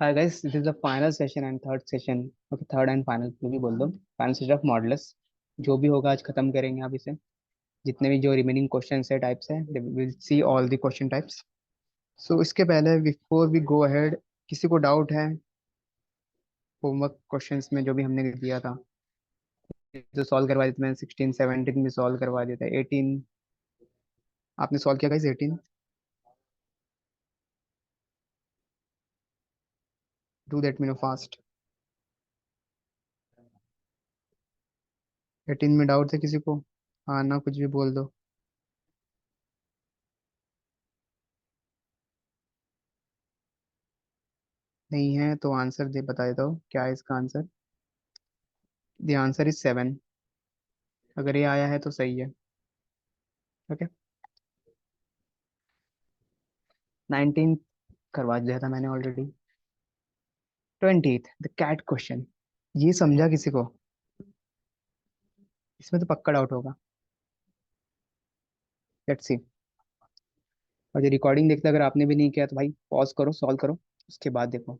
Hi guys, this is the final session and third session. Okay, third and final जो भी बोल दो, final session of modulus. जो भी होगा आज खत्म करेंगे आप इसे। जितने भी जो रिमेनिंग क्वेश्चंस है टाइप्स है, will see all the question types. So इसके पहले बिफोर वी गो अहेड, किसी को डाउट है होमवर्क क्वेश्चंस में जो भी हमने दिया था? जो सॉल्व करवा दिए थे मैंने 16 17 भी सॉल्व करवा दिया था। 18 आपने सॉल्व किया guys? 18 do that me know fast. 18 में डाउट है किसी को? हाँ ना, कुछ भी बोल दो। नहीं है तो आंसर दे बता देता हूँ क्या है इसका आंसर। The answer is 7। अगर ये आया है तो सही है। ओके। 19 करवा दिया था मैंने already. 20th the cat question. ये समझा किसी को? इसमें तो पक्का डाउट होगा। Let's see. और ये रिकॉर्डिंग देखते अगर आपने भी नहीं किया तो भाई पॉज करो, सॉल्व करो, उसके बाद देखो।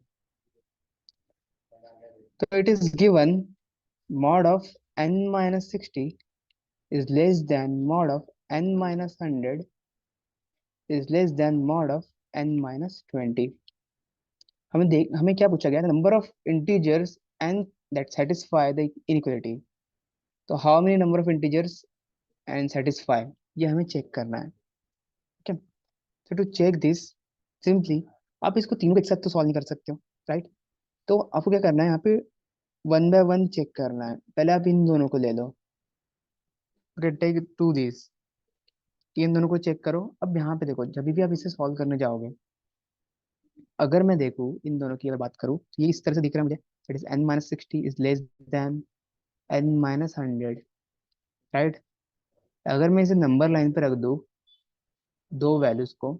तो it is given mod of n minus 60 is less than mod of n minus 100 is less than mod of n minus 20। हमें क्या पूछा गया? Number of integers and that satisfy the inequality. तो how many number of integers and satisfy, ये हमें check करना है। ठीक है। तो टू चेक दिस, सिंपली आप इसको तीनों को एक साथ तो सॉल्व नहीं कर सकते हो, राइट? तो आपको क्या करना है, यहाँ पे वन बाय वन चेक करना है। पहले आप इन दोनों को ले लो। Okay, take two this. इन दोनों को चेक करो। अब यहाँ पे देखो, जब भी आप इसे सॉल्व करने जाओगे, अगर मैं देखूँ इन दोनों की अगर बात करूँ तो ये इस तरह से दिख रहा है मुझे। It is n minus 60 is less then n minus 100, right? अगर मैं इसे नंबर लाइन पे रख दूँ दो वैल्यूज को,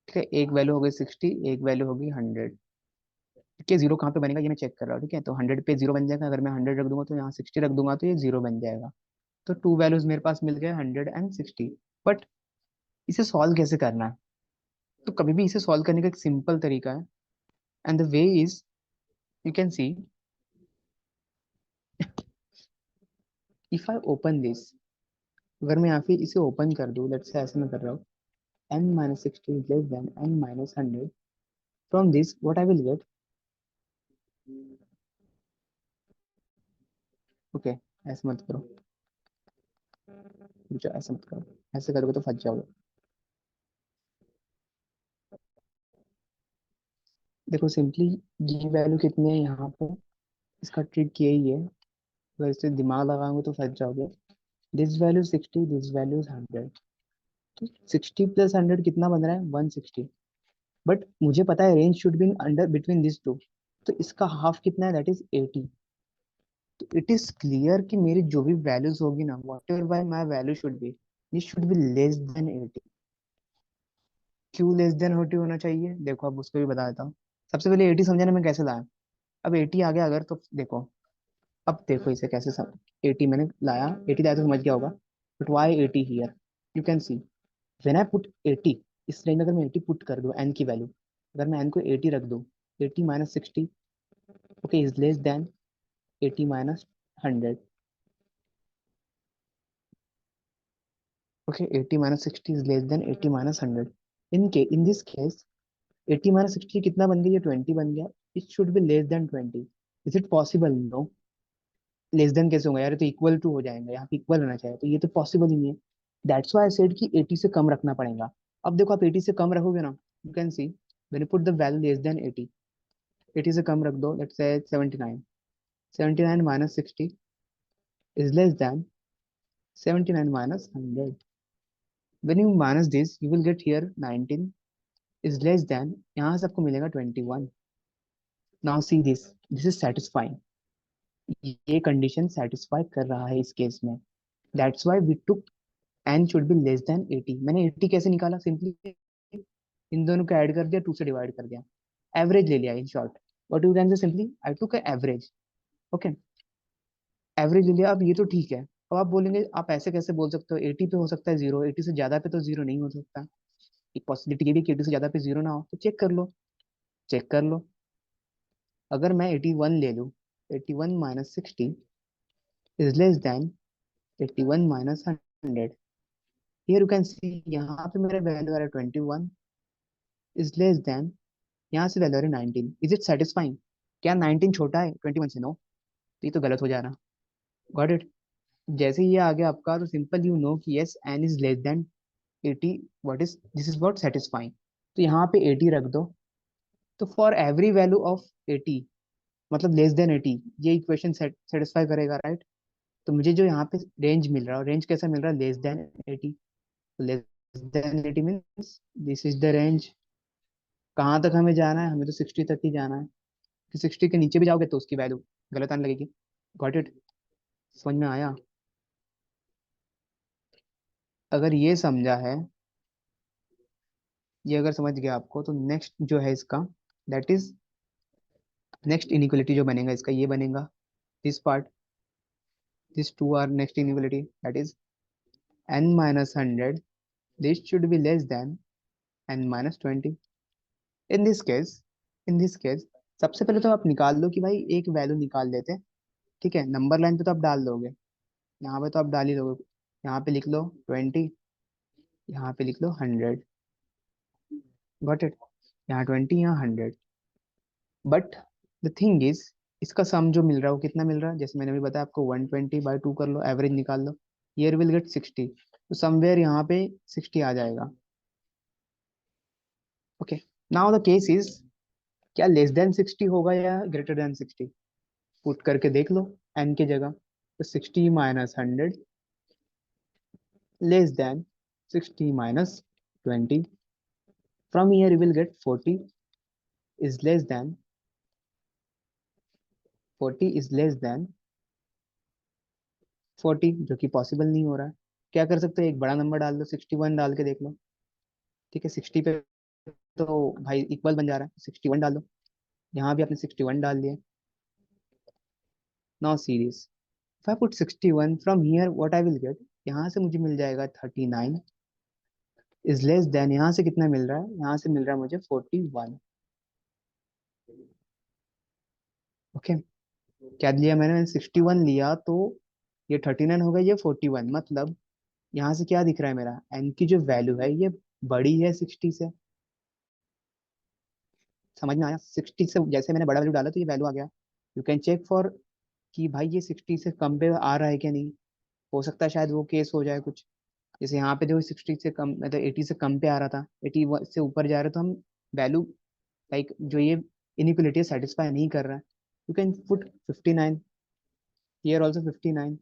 ठीक है, एक वैल्यू हो गई 60, एक वैल्यू होगी 100। ठीक है, जीरो कहाँ पे बनेगा ये मैं चेक कर रहा हूँ। ठीक है, तो 100 पे जीरो बन जाएगा। अगर मैं 100 रख दूंगा तो यहाँ 60 रख दूंगा तो ये जीरो बन जाएगा। तो टू वैल्यूज मेरे पास मिल गए, 100 एंड 60। बट इसे सॉल्व कैसे करना है? तो कभी भी इसे सॉल्व करने का एक सिंपल तरीका है, and the way is, you can C, if I open this. अगर मैं यहाँ पे इसे ओपन कर दूं, लेट्स से ऐसे मैं कर रहा हूँ, n minus 60 is less then n minus 100। From this what I will gate? Okay, ऐसे मत करो, रुको, ऐसे मत करो। ऐसे करोगे तो फंस जाओगे। देखो सिंपली, ये वैल्यू कितनी है यहाँ पे, इसका ट्रिक यही है। अगर इसे दिमाग लगाओगे तो फंस जाओगे। This value 60, this value is 100। तो 60 प्लस 100 कितना बन रहा है? 160। बट मुझे पता है range should be under between this two. तो इसका हाफ कितना है? That is 80। तो इट इज क्लियर कि मेरी जो भी वैल्यूज होगी ना, what ever bye my value should be, this should be less than 80। क्यों लेस देन 80 होना चाहिए? देखो अब उसको भी बता देता हूँ। सबसे पहले 80 समझाने में कैसे लाया। अब 80 आ गया अगर, तो देखो, अब देखो इसे कैसे 80 मैंने लाया, 80 लाया तो समझ गया होगा। But why 80 here? You can C, when I put 80, इस रेंज में अगर मैं 80 पुट कर दूं एन की वैल्यू, अगर मैं एन को 80 रख दूं, 80 minus 60, okay, is less than 80 minus 100। Okay, 80 minus 60 is less than 80 minus 100। In this case 80 minus 60 कितना बन गया? ये 20 बन गया। It should be less than 20। Is it possible? No. Less than कैसे होगा यार? ये तो इक्वल टू हो जाएगा, यहाँ पे इक्वल होना चाहिए, तो ये तो पॉसिबल ही नहीं है। दैट्स व्हाई आई सेड कि 80 से कम रखना पड़ेगा। अब देखो, आप 80 से कम रखोगे ना, you can C, when you put the value less than 80, 80 से कम रख दो, let's say 79। 79 minus 60 is less than 79 minus 100। When you minus this you will get here 19 is less than, यहाँ से आपको मिलेगा 21। Now see this, this is satisfying. ये condition satisfy कर रहा है इस केस में। That's why we took N should be less than 80। मैंने 80 कैसे निकाला? सिंपली इन दोनों को ऐड कर दिया, टू से डिवाइड कर दिया, एवरेज ले लिया। In short what you can say, simply I took average. Okay, average ले लिया। अब ये तो ठीक है। अब आप बोलेंगे आप ऐसे कैसे बोल सकते हो? 80 पे हो सकता है जीरो, 80 से ज्यादा पे तो जीरो नहीं हो सकता। एक पॉसिबिलिटी ये भी कि 80 से ज्यादा पे जीरो ना हो, तो चेक कर लो। चेक कर लो। अगर मैं 81 ले लूँ, 81 minus 60 is less then 81 minus 100। Here you can सी, यहाँ पे मेरा वैल्यू आ रहा है 21 इज लेस देन, यहाँ से वैल्यू आ रही है 19। Is it satisfying? क्या 19 छोटा है 21 से? नो, तो ये तो गलत हो जा रहा। Got it? जैसे ही ये आ गया आपका, तो सिंपल यू नो कि yes N is less than 80। What is this? Is what satisfying. तो यहाँ पे 80 रख दो। तो फॉर एवरी वैल्यू ऑफ 80, मतलब लेस देन 80, ये इक्वेशन सेटिस्फाई करेगा, राइट? तो मुझे जो यहाँ पे रेंज मिल रहा है, रेंज कैसा मिल रहा है? Less than 80। Less than 80 means this is the range. कहाँ तक हमें जाना है? हमें तो 60 तक ही जाना है, कि 60 के नीचे भी जाओगे तो उसकी वैल्यू गलत आने लगेगी। Got it? समझ में आया? अगर ये समझा है, ये अगर समझ गया आपको, तो नेक्स्ट जो है इसका, दैट इज नेक्स्ट इनइक्वलिटी जो बनेगा इसका, ये बनेगा this part. This two are next inequality, that is n minus 100, this should be less than n minus 20। In this case, in this case सबसे पहले तो आप निकाल लो कि भाई एक वैल्यू निकाल लेते हैं। ठीक है, नंबर लाइन पे तो आप डाल दोगे, यहाँ पे तो आप डाल ही दोगे। यहाँ पे लिख लो 20, यहाँ पे लिख लो 100। Got it? यहाँ 20, यहाँ 100। बट द थिंग इज, इसका सम जो मिल रहा है वो कितना मिल रहा है? जैसे मैंने भी बताया आपको, 120/2 कर लो, एवरेज निकाल लो, ईयर विल गेट 60। तो समवेयर यहाँ पे 60 आ जाएगा। Okay, now the case is, क्या लेस देन 60 होगा या ग्रेटर देन 60? पुट करके देख लो एन की जगह। तो 60 minus 100 less than 60 minus 20। From here you will gate 40 is less then, 40 is less then 40, जो कि पॉसिबल नहीं हो रहा है। क्या कर सकते हो? एक बड़ा नंबर डाल दो, 61 डाल के देख लो। ठीक है, 60 पे तो भाई इक्वल बन जा रहा है, 61 डाल दो। यहाँ भी आपने 61 डाल दिया। Now series, if I put 61 from here, what I will gate? यहाँ से मुझे मिल जाएगा 39 इज लेस देन, यहाँ से कितना मिल रहा है? यहाँ से मिल रहा है मुझे 41। ओके, क्या लिया मैंने? 61 लिया, तो ये 39 हो गया, ये 41। मतलब यहाँ से क्या दिख रहा है मेरा? एन की जो वैल्यू है ये बड़ी है 60 से। समझ में आया? 60 से जैसे मैंने बड़ा वैल्यू डाला तो ये वैल्यू आ गया। यू कैन चेक फॉर कि भाई ये 60 से कम पे आ रहा है क्या नहीं। हो सकता है शायद वो केस हो जाए कुछ। जैसे यहाँ पे जो 60 से कम, मतलब 80 से कम पे आ रहा था, 80 से ऊपर जा रहा है, तो हम वैल्यू, लाइक जो ये इनइक्वलिटी सेटिस्फाई नहीं कर रहा है। You can put 59, here also 59।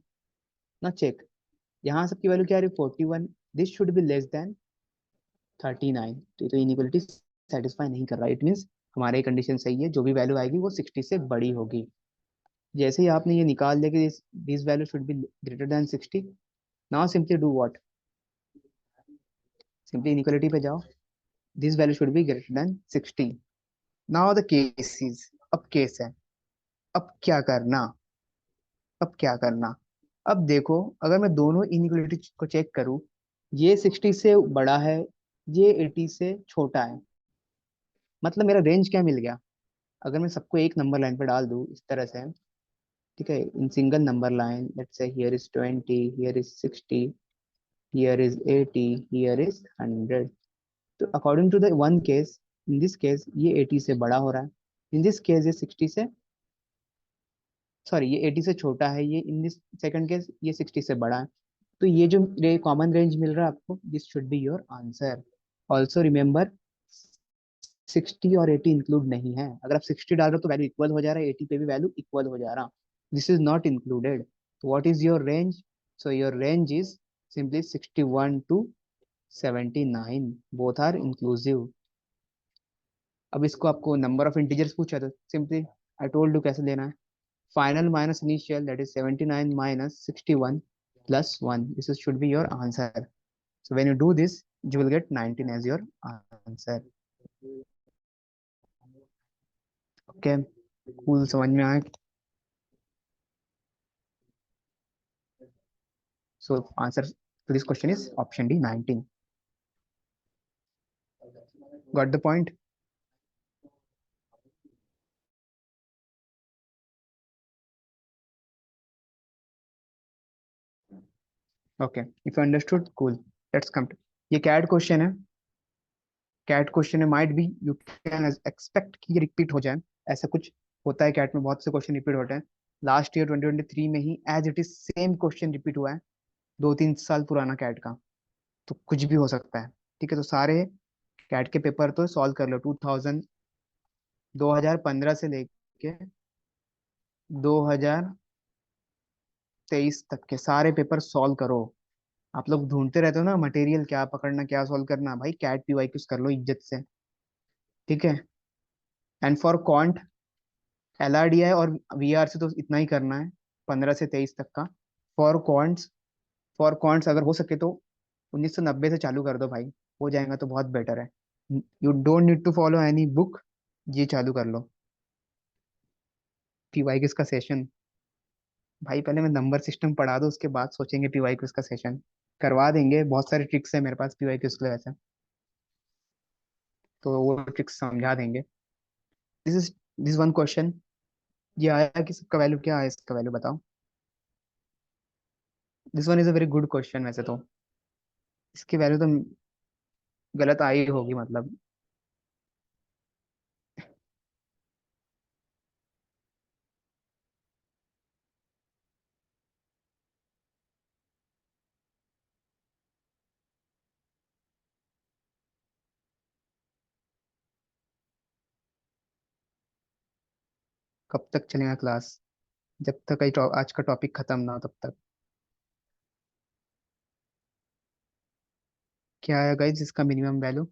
ना चेक, यहाँ सबकी वैल्यू क्या आ रही है? 41। This should be less then 39। तो ये तो इनइक्वलिटी सेटिस्फाई नहीं कर रहा है। इट मीन्स हमारी कंडीशन सही है, जो भी वैल्यू आएगी वो 60 से बड़ी होगी। जैसे ही आपने ये निकाल दिया कि this value should be greater then 60, now simply do what? Simply inequality पे जाओ, this value should be greater then 60। Now the case is, अब केस है, अब क्या करना? अब क्या करना? अब देखो, अगर मैं दोनों इनइक्वलिटी को चेक करूं, ये 60 से बड़ा है, ये 80 से छोटा है, मतलब मेरा रेंज क्या मिल गया? अगर मैं सबको एक नंबर लाइन पे डाल दूं इस तरह से, ठीक है, in single number line, let's say here is 20, here is 60, here is 80, here is 100। तो according to the one case, in this case ये 80 से बड़ा हो रहा है, इन दिस केस ये 60 से, सॉरी, ये 80 से छोटा है, ये इन दिस सेकंड केस ये 60 से बड़ा है। तो ये जो कॉमन रेंज मिल रहा है आपको, this should be your answer. Also remember, 60 और 80 इंक्लूड नहीं है। अगर आप 60 डाल रहे हो तो वैल्यू इक्वल हो जा रहा है, 80 पे भी वैल्यू इक्वल हो जा रहा। This is not included. What is your range? So your range is simply 61 to 79, both are inclusive. अब इसको आपको नंबर ऑफ इंटीजर्स पूछा तो सिंपली आई टोल्ड यू कैसे लेना है। Final minus initial, that is 79 minus 61 plus 1, this should be your answer. So when you do this, you will get 19 as your answer। Okay, cool, समझ में आया? So answer to this question is option D, 19। Got the point? Okay, if you understood cool, let's come to, ये CAT question है। CAT question है, might be you can expect कि ये repeat हो जाए, ऐसा कुछ होता है कैट में, बहुत से क्वेश्चन रिपीट होते हैं। लास्ट ईयर 2023 में ही as it is same question repeat हुआ है, 2-3 साल पुराना कैट का। तो कुछ भी हो सकता है। ठीक है, तो सारे कैट के पेपर तो सॉल्व कर लो, 2015 से लेके 2023 तक के सारे पेपर सॉल्व करो। आप लोग ढूंढते रहते हो ना मटेरियल, क्या पकड़ना क्या सॉल्व करना, भाई कैट पीवाई कुछ कर लो इज्जत से। ठीक है। एंड फॉर कॉन्ट, LRDI और VR से तो इतना ही करना है, 15 से 23 तक का। फॉर कॉन्ट्स अगर हो सके तो 1990 से चालू कर दो भाई, हो जाएगा तो बहुत बेटर है। You don't need to follow any book, ये चालू कर लो। पीवाई किस का सेशन, भाई पहले मैं नंबर सिस्टम पढ़ा दो, उसके बाद सोचेंगे पीवाई किस का सेशन। करवा देंगे, बहुत सारे ट्रिक्स है मेरे पास पीवाई किस के लिए वैसे, तो वो ट्रिक्स समझा देंगे। दिस वन क्वेश्चन, ये आया कि सबका वैल्यू क्या है, इसका वैल्यू बताओ। This one is a very good question वैसे तो, इसकी वैल्यू तो गलत आई होगी मतलब। कब तक चलेगा क्लास? जब तक आज का टॉपिक खत्म ना हो तब तक। क्या है गाइस इसका मिनिमम वैल्यू?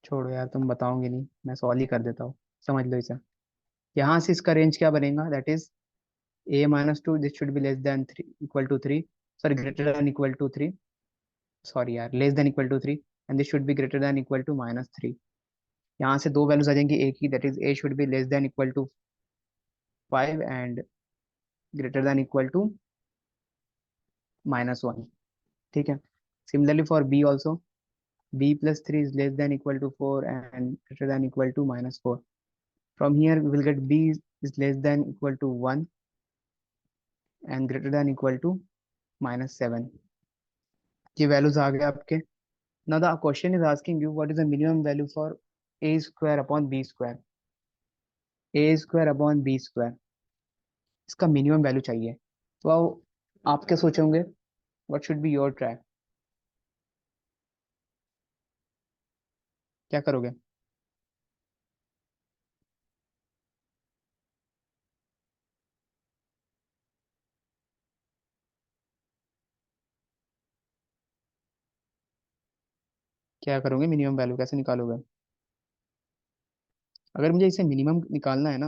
छोड़ो यार, तुम बताओगे नहीं, मैं सॉल्व ही कर देता हूँ। समझ लो इसे। यहाँ से इसका रेंज क्या बनेगा, that is a-2, this should be less than 3, equal to 3, sorry greater than equal to 3, sorry यार less than equal to 3, and this should be greater than equal to -3। यहाँ से दो वैल्यूज आ जाएंगी a की, that is a should be less than equal to 5 and greater than equal to -1। ठीक है। Similarly for b also, b plus 3 is less than equal to 4 and greater than equal to -4. From here we will get b is less than equal to 1 and greater than equal to -7। ये values आ गए आपके। Now the question is asking you what is the minimum value for a square upon b square, a square upon b square, इसका minimum value चाहिए। तो आप क्या सोचोगे, what should be your try, क्या करोगे? क्या करोगे, मिनिमम वैल्यू कैसे निकालोगे? अगर मुझे इसे मिनिमम निकालना है ना,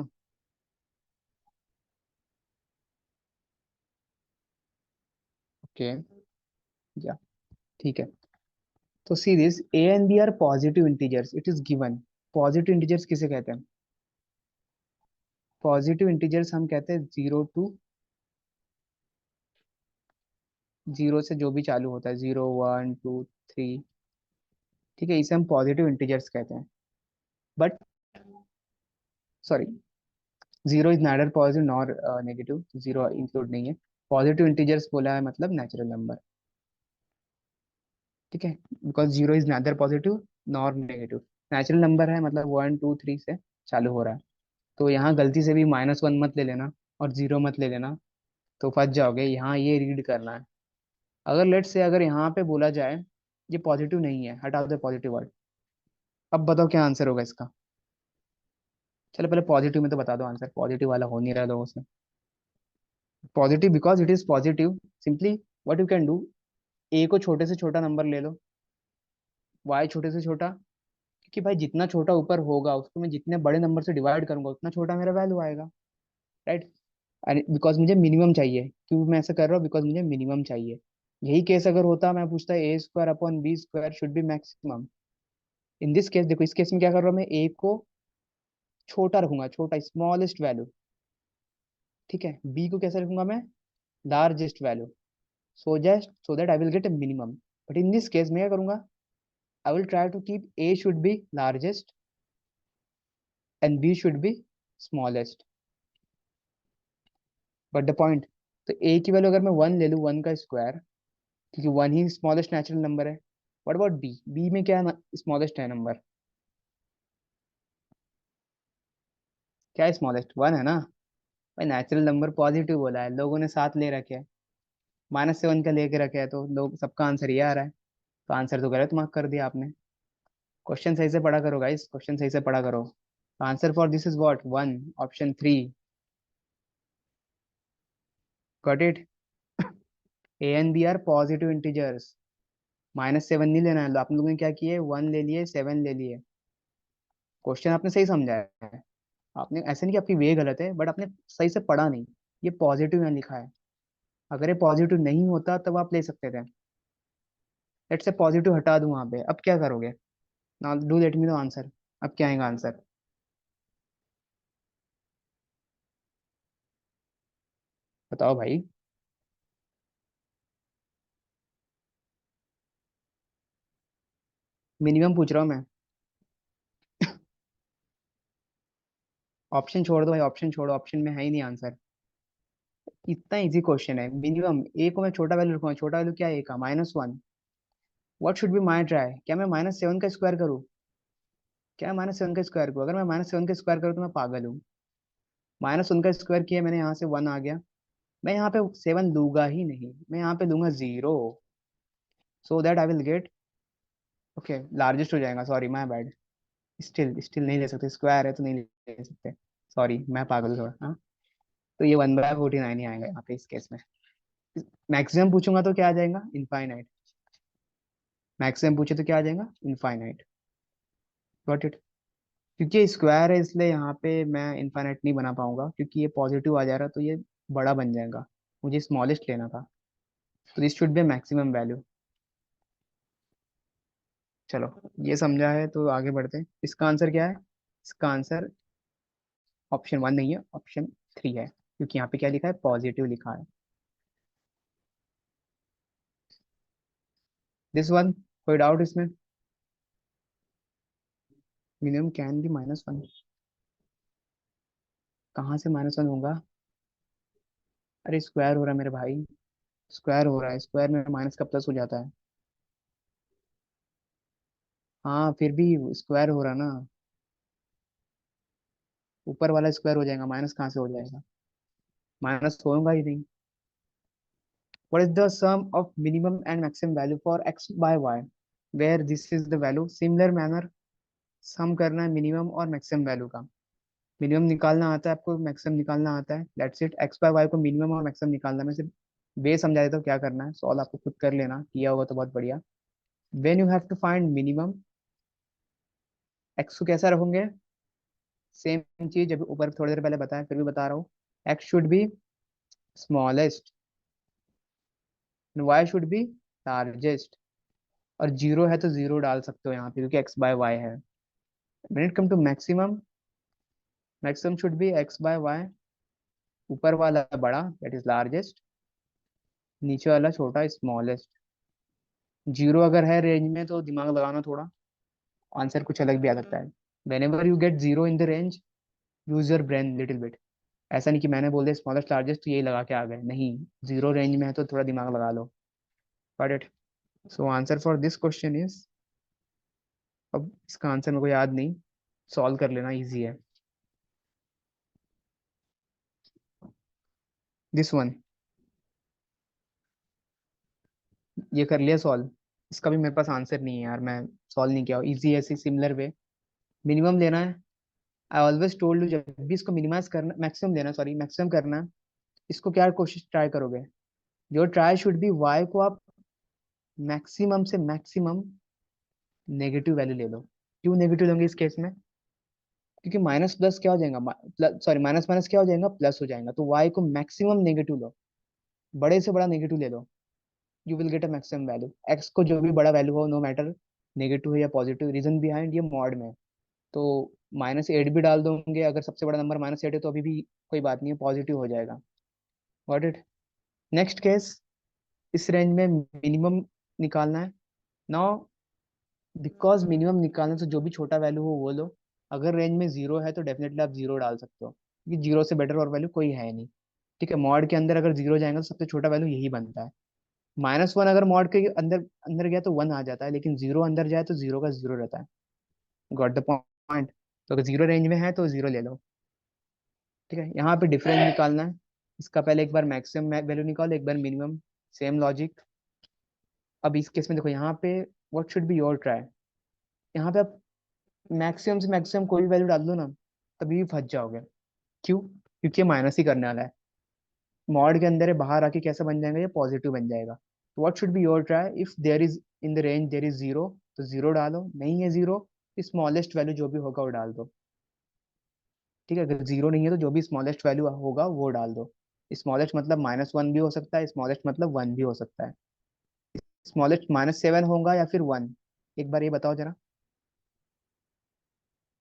ओके, या ठीक है। तो see this, a and b are positive integers, it is given. Positive integers किसे कहते हैं? पॉजिटिव इंटीजर्स हम कहते हैं 0 से जो भी चालू होता है, 0, 1, 2, 3। ठीक है, इसे हम पॉजिटिव इंटीजर्स कहते हैं। But sorry, 0 is neither positive nor negative, 0 include नहीं है। पॉजिटिव इंटीजर्स बोला है मतलब नेचुरल नंबर। ठीक है, because 0 is neither positive nor negative, natural number है मतलब 1, 2, 3 से चालू हो रहा है। तो यहाँ गलती से भी -1 मत ले लेना और 0 मत ले लेना, तो फंस जाओगे। यहाँ ये रीड करना है। अगर लेट से अगर यहाँ पे बोला जाए ये पॉजिटिव नहीं है, हटा दो पॉजिटिव वर्ड, अब बताओ क्या आंसर होगा इसका। चलो पहले पॉजिटिव में तो बता दो आंसर, पॉजिटिव वाला हो नहीं रहा लोगों से। Positive because it is positive, simply what you can do, A को छोटे से छोटा नंबर ले लो, वाई छोटे से छोटा, क्योंकि भाई जितना छोटा ऊपर होगा उसको मैं जितने बड़े नंबर से डिवाइड करूंगा उतना छोटा मेरा वैल्यू आएगा, राइट। बिकॉज मुझे मिनिमम चाहिए, क्यों मैं ऐसा कर रहा हूँ, बिकॉज मुझे मिनिमम चाहिए। यही केस अगर होता, मैं पूछता a² upon b² should be maximum. In this case देखो, इस केस में क्या कर रहा हूँ मैं, a को छोटा रखूंगा, छोटा स्मॉलेस्ट वैल्यू। ठीक है, b को कैसे रखूंगा मैं, largest value, so that I will get a minimum. But in this case मैं क्या करूंगा, I will try to keep a should be largest and b should be smallest. But the point, तो A की value अगर मैं 1 ले लूँ, 1 का स्क्वायर, क्योंकि 1 ही स्मॉलेस्ट नेचुरल नंबर है। What about B? बी में क्या स्मॉलेस्ट है नंबर? क्या स्मॉलेस्ट? 1 है ना भाई। नेचुरल नंबर पॉजिटिव बोला है, लोगों ने साथ ले रखे हैं, -7 का लेके रखे हैं, तो लोग सबका आंसर ये आ रहा है। तो आंसर तो गलत मार्क कर दिया आपने। क्वेश्चन सही से पढ़ा करो गाइस, क्वेश्चन सही से पढ़ा करो। Answer for this is what? 1, option 3। Got it? A and B are positive integers. -7 नहीं लेना है। आप लोगों ने क्या किए? 1 ले लिए, 7 ले लिए। क्वेश्चन आपने सही समझा है। आपने ऐसे नहीं कि आपकी वे गलत है, बट आपने सही से पढ़ा नहीं। ये पॉजिटिव यहाँ लिखा है। अगर ये पॉजिटिव नहीं होता तब आप ले सकते थे। लेट्स से पॉजिटिव हटा दूं वहां पे, अब क्या करोगे? Now do let me know answer. अब क्या आएगा आंसर? बताओ भाई। मिनिमम पूछ रहा हूँ मैं। ऑप्शन छोड़ दो भाई, ऑप्शन छोड़ो, ऑप्शन में है ही नहीं आंसर। इतना इजी क्वेश्चन है। मिनिमम ए को मैं छोटा वैल्यू रखूंगा, छोटा वैल्यू क्या है? ए का -1। What should be my try? क्या मैं -7 का स्क्वायर करूँ? क्या -7 का स्क्वायर करूँ? अगर मैं -7 का स्क्वायर करूँ तो मैं पागल हूँ। -1 का स्क्वायर किया मैंने, यहाँ से 1 आ गया। मैं यहाँ पे 7 लूंगा ही नहीं, मैं यहाँ पे लूंगा 0। सो that I will gate, okay, largest हो जाएगा। Sorry, my bad. Still still नहीं ले सकते, स्क्वायर है तो नहीं ले सकते। सॉरी, मैं पागल हूँ थोड़ा, हाँ। तो ये 1/49 ही आएगा यहाँ पे इस केस में। मैक्सिमम पूछूंगा तो क्या आ जाएगा? इनफाइनाइट। मैक्सिमम पूछे तो क्या आ जाएगा? इनफाइनाइट। Got it? क्योंकि स्क्वायर है इसलिए यहाँ पे मैं इनफाइनाइट नहीं बना पाऊंगा, क्योंकि ये पॉजिटिव आ जा रहा तो ये बड़ा बन जाएगा। मुझे स्मॉलेस्ट लेना था। तो this should B maximum value. चलो, ये समझा है तो आगे बढ़ते हैं। इसका आंसर क्या है? इसका आंसर ऑप्शन 1 नहीं है, ऑप्शन 3 है, क्योंकि यहाँ पे क्या लिखा है? पॉजिटिव लिखा है। दिस वन, कोई डाउट इसमें? Minimum can be -1। कहाँ से -1 होगा? अरे स्क्वायर हो रहा है मेरे भाई, स्क्वायर हो रहा है। स्क्वायर में माइनस का प्लस हो जाता है। हाँ, फिर भी स्क्वायर हो रहा ना। ऊपर वाला स्क्वायर हो जाएगा, माइनस कहाँ से हो जाएगा? माइनस होगा ही नहीं। What is the sum of minimum and maximum value for x by y, where this is the value? Similar manner, सम करना है मिनिमम और मैक्सिमम वैल्यू का। मिनिमम निकालना आता है आपको, मैक्सिमम निकालना आता है, that's it. X by Y को मिनिमम और मैक्सिमम निकालना है। मैं सिर्फ वे समझा देता हूँ क्या करना है। सॉल्व आपको खुद कर लेना, किया होगा तो बहुत बढ़िया। When you have to find minimum, X को कैसा रखोगे? सेम चीज जब ऊपर थोड़ी देर पहले बताया, फिर भी बता रहा हूँ। X should be smallest, Y should be largest. और जीरो है तो जीरो डाल सकते हो यहाँ पे, क्योंकि एक्स बाय वाई है। When it come to maximum, maximum should be X by Y. ऊपर वाला बड़ा, दैट इज लार्जेस्ट, नीचे वाला छोटा, स्मॉलेस्ट। जीरो अगर है रेंज में तो दिमाग लगाना थोड़ा, आंसर कुछ अलग भी आ सकता है। When ever you get zero in the range, use your brain little bit. ऐसा नहीं कि मैंने बोल दिया स्मॉलेस्ट लार्जेस्ट तो यही लगा के आ गए, नहीं। जीरो रेंज में है तो थोड़ा दिमाग लगा लो। Got it? So answer for this question is, अब इसका आंसर मेरे को याद नहीं, सॉल्व कर लेना, इजी है। दिस वन, ये कर लिया सॉल्व। इसका भी मेरे पास आंसर नहीं है यार, मैं सॉल्व नहीं किया। इजी ऐसी सिमिलर वे, मिनिमम लेना है। आई ऑलवेज टोल्ड यू, जब भी इसको मिनिमाइज करना, मैक्सिमम लेना, सॉरी मैक्सिमम करना है, इसको क्या कोशिश ट्राई करोगे? जो ट्राई शुड बी, वाई को आप मैक्सिमम से मैक्सिमम नेगेटिव वैल्यू ले लो। क्यों नेगेटिव लोगे इस केस में? क्योंकि माइनस प्लस क्या हो जाएगा, सॉरी माइनस माइनस क्या हो जाएगा? प्लस हो जाएगा। तो वाई को मैक्सिमम नेगेटिव लो, बड़े से बड़ा नेगेटिव ले लो, you will get a maximum value. X को जो भी बड़ा वैल्यू हो, नो मैटर नेगेटिव है या पॉजिटिव, रीजन बिहाइंड ये मॉड में है। तो -8 भी डाल दोगे, अगर सबसे बड़ा नंबर -8 है तो अभी भी कोई बात नहीं है, पॉजिटिव हो जाएगा। Got it? नेक्स्ट केस, इस रेंज में मिनिमम निकालना है। नाउ बिकॉज मिनिमम निकालने से जो भी छोटा वैल्यू हो वो लो। अगर रेंज में जीरो है तो डेफिनेटली आप जीरो डाल सकते हो, क्योंकि जीरो से बेटर और वैल्यू कोई है नहीं। ठीक है, मॉड के अंदर अगर जीरो जाएगा तो सबसे छोटा वैल्यू यही बनता है। -1 अगर मॉड के अंदर अंदर गया तो 1 आ जाता है, लेकिन जीरो अंदर जाए तो जीरो का जीरो रहता है। Got the point. तो अगर जीरो रेंज में है तो जीरो ले लो। ठीक है, यहाँ पे डिफरेंस निकालना है। इसका पहले एक बार मैक्सिमम वैल्यू निकालो, एक बार मिनिमम। Same logic. अब इस केस में देखो यहाँ पे what should be your try. यहाँ पे आप मैक्सिमम से मैक्सिमम कोई भी वैल्यू डाल दो ना, तभी भी फंस जाओगे। क्यों? क्योंकि ये माइनस ही करने वाला है। मॉड के अंदर है, बाहर आके कैसा बन जाएगा, ये पॉजिटिव बन जाएगा। तो what should be your try, if there is in the range there is zero, तो जीरो डालो, नहीं है जीरो, स्मॉलेस्ट वैल्यू जो भी होगा वो डाल दो। ठीक है, अगर जीरो नहीं है तो जो भी स्मॉलेस्ट वैल्यू होगा वो डाल दो। स्मॉलेस्ट मतलब -1 भी हो सकता है, स्मॉलेस्ट मतलब 1 भी हो सकता है। स्मॉलेस्ट -7 होगा या फिर 1? एक बार ये बताओ जरा,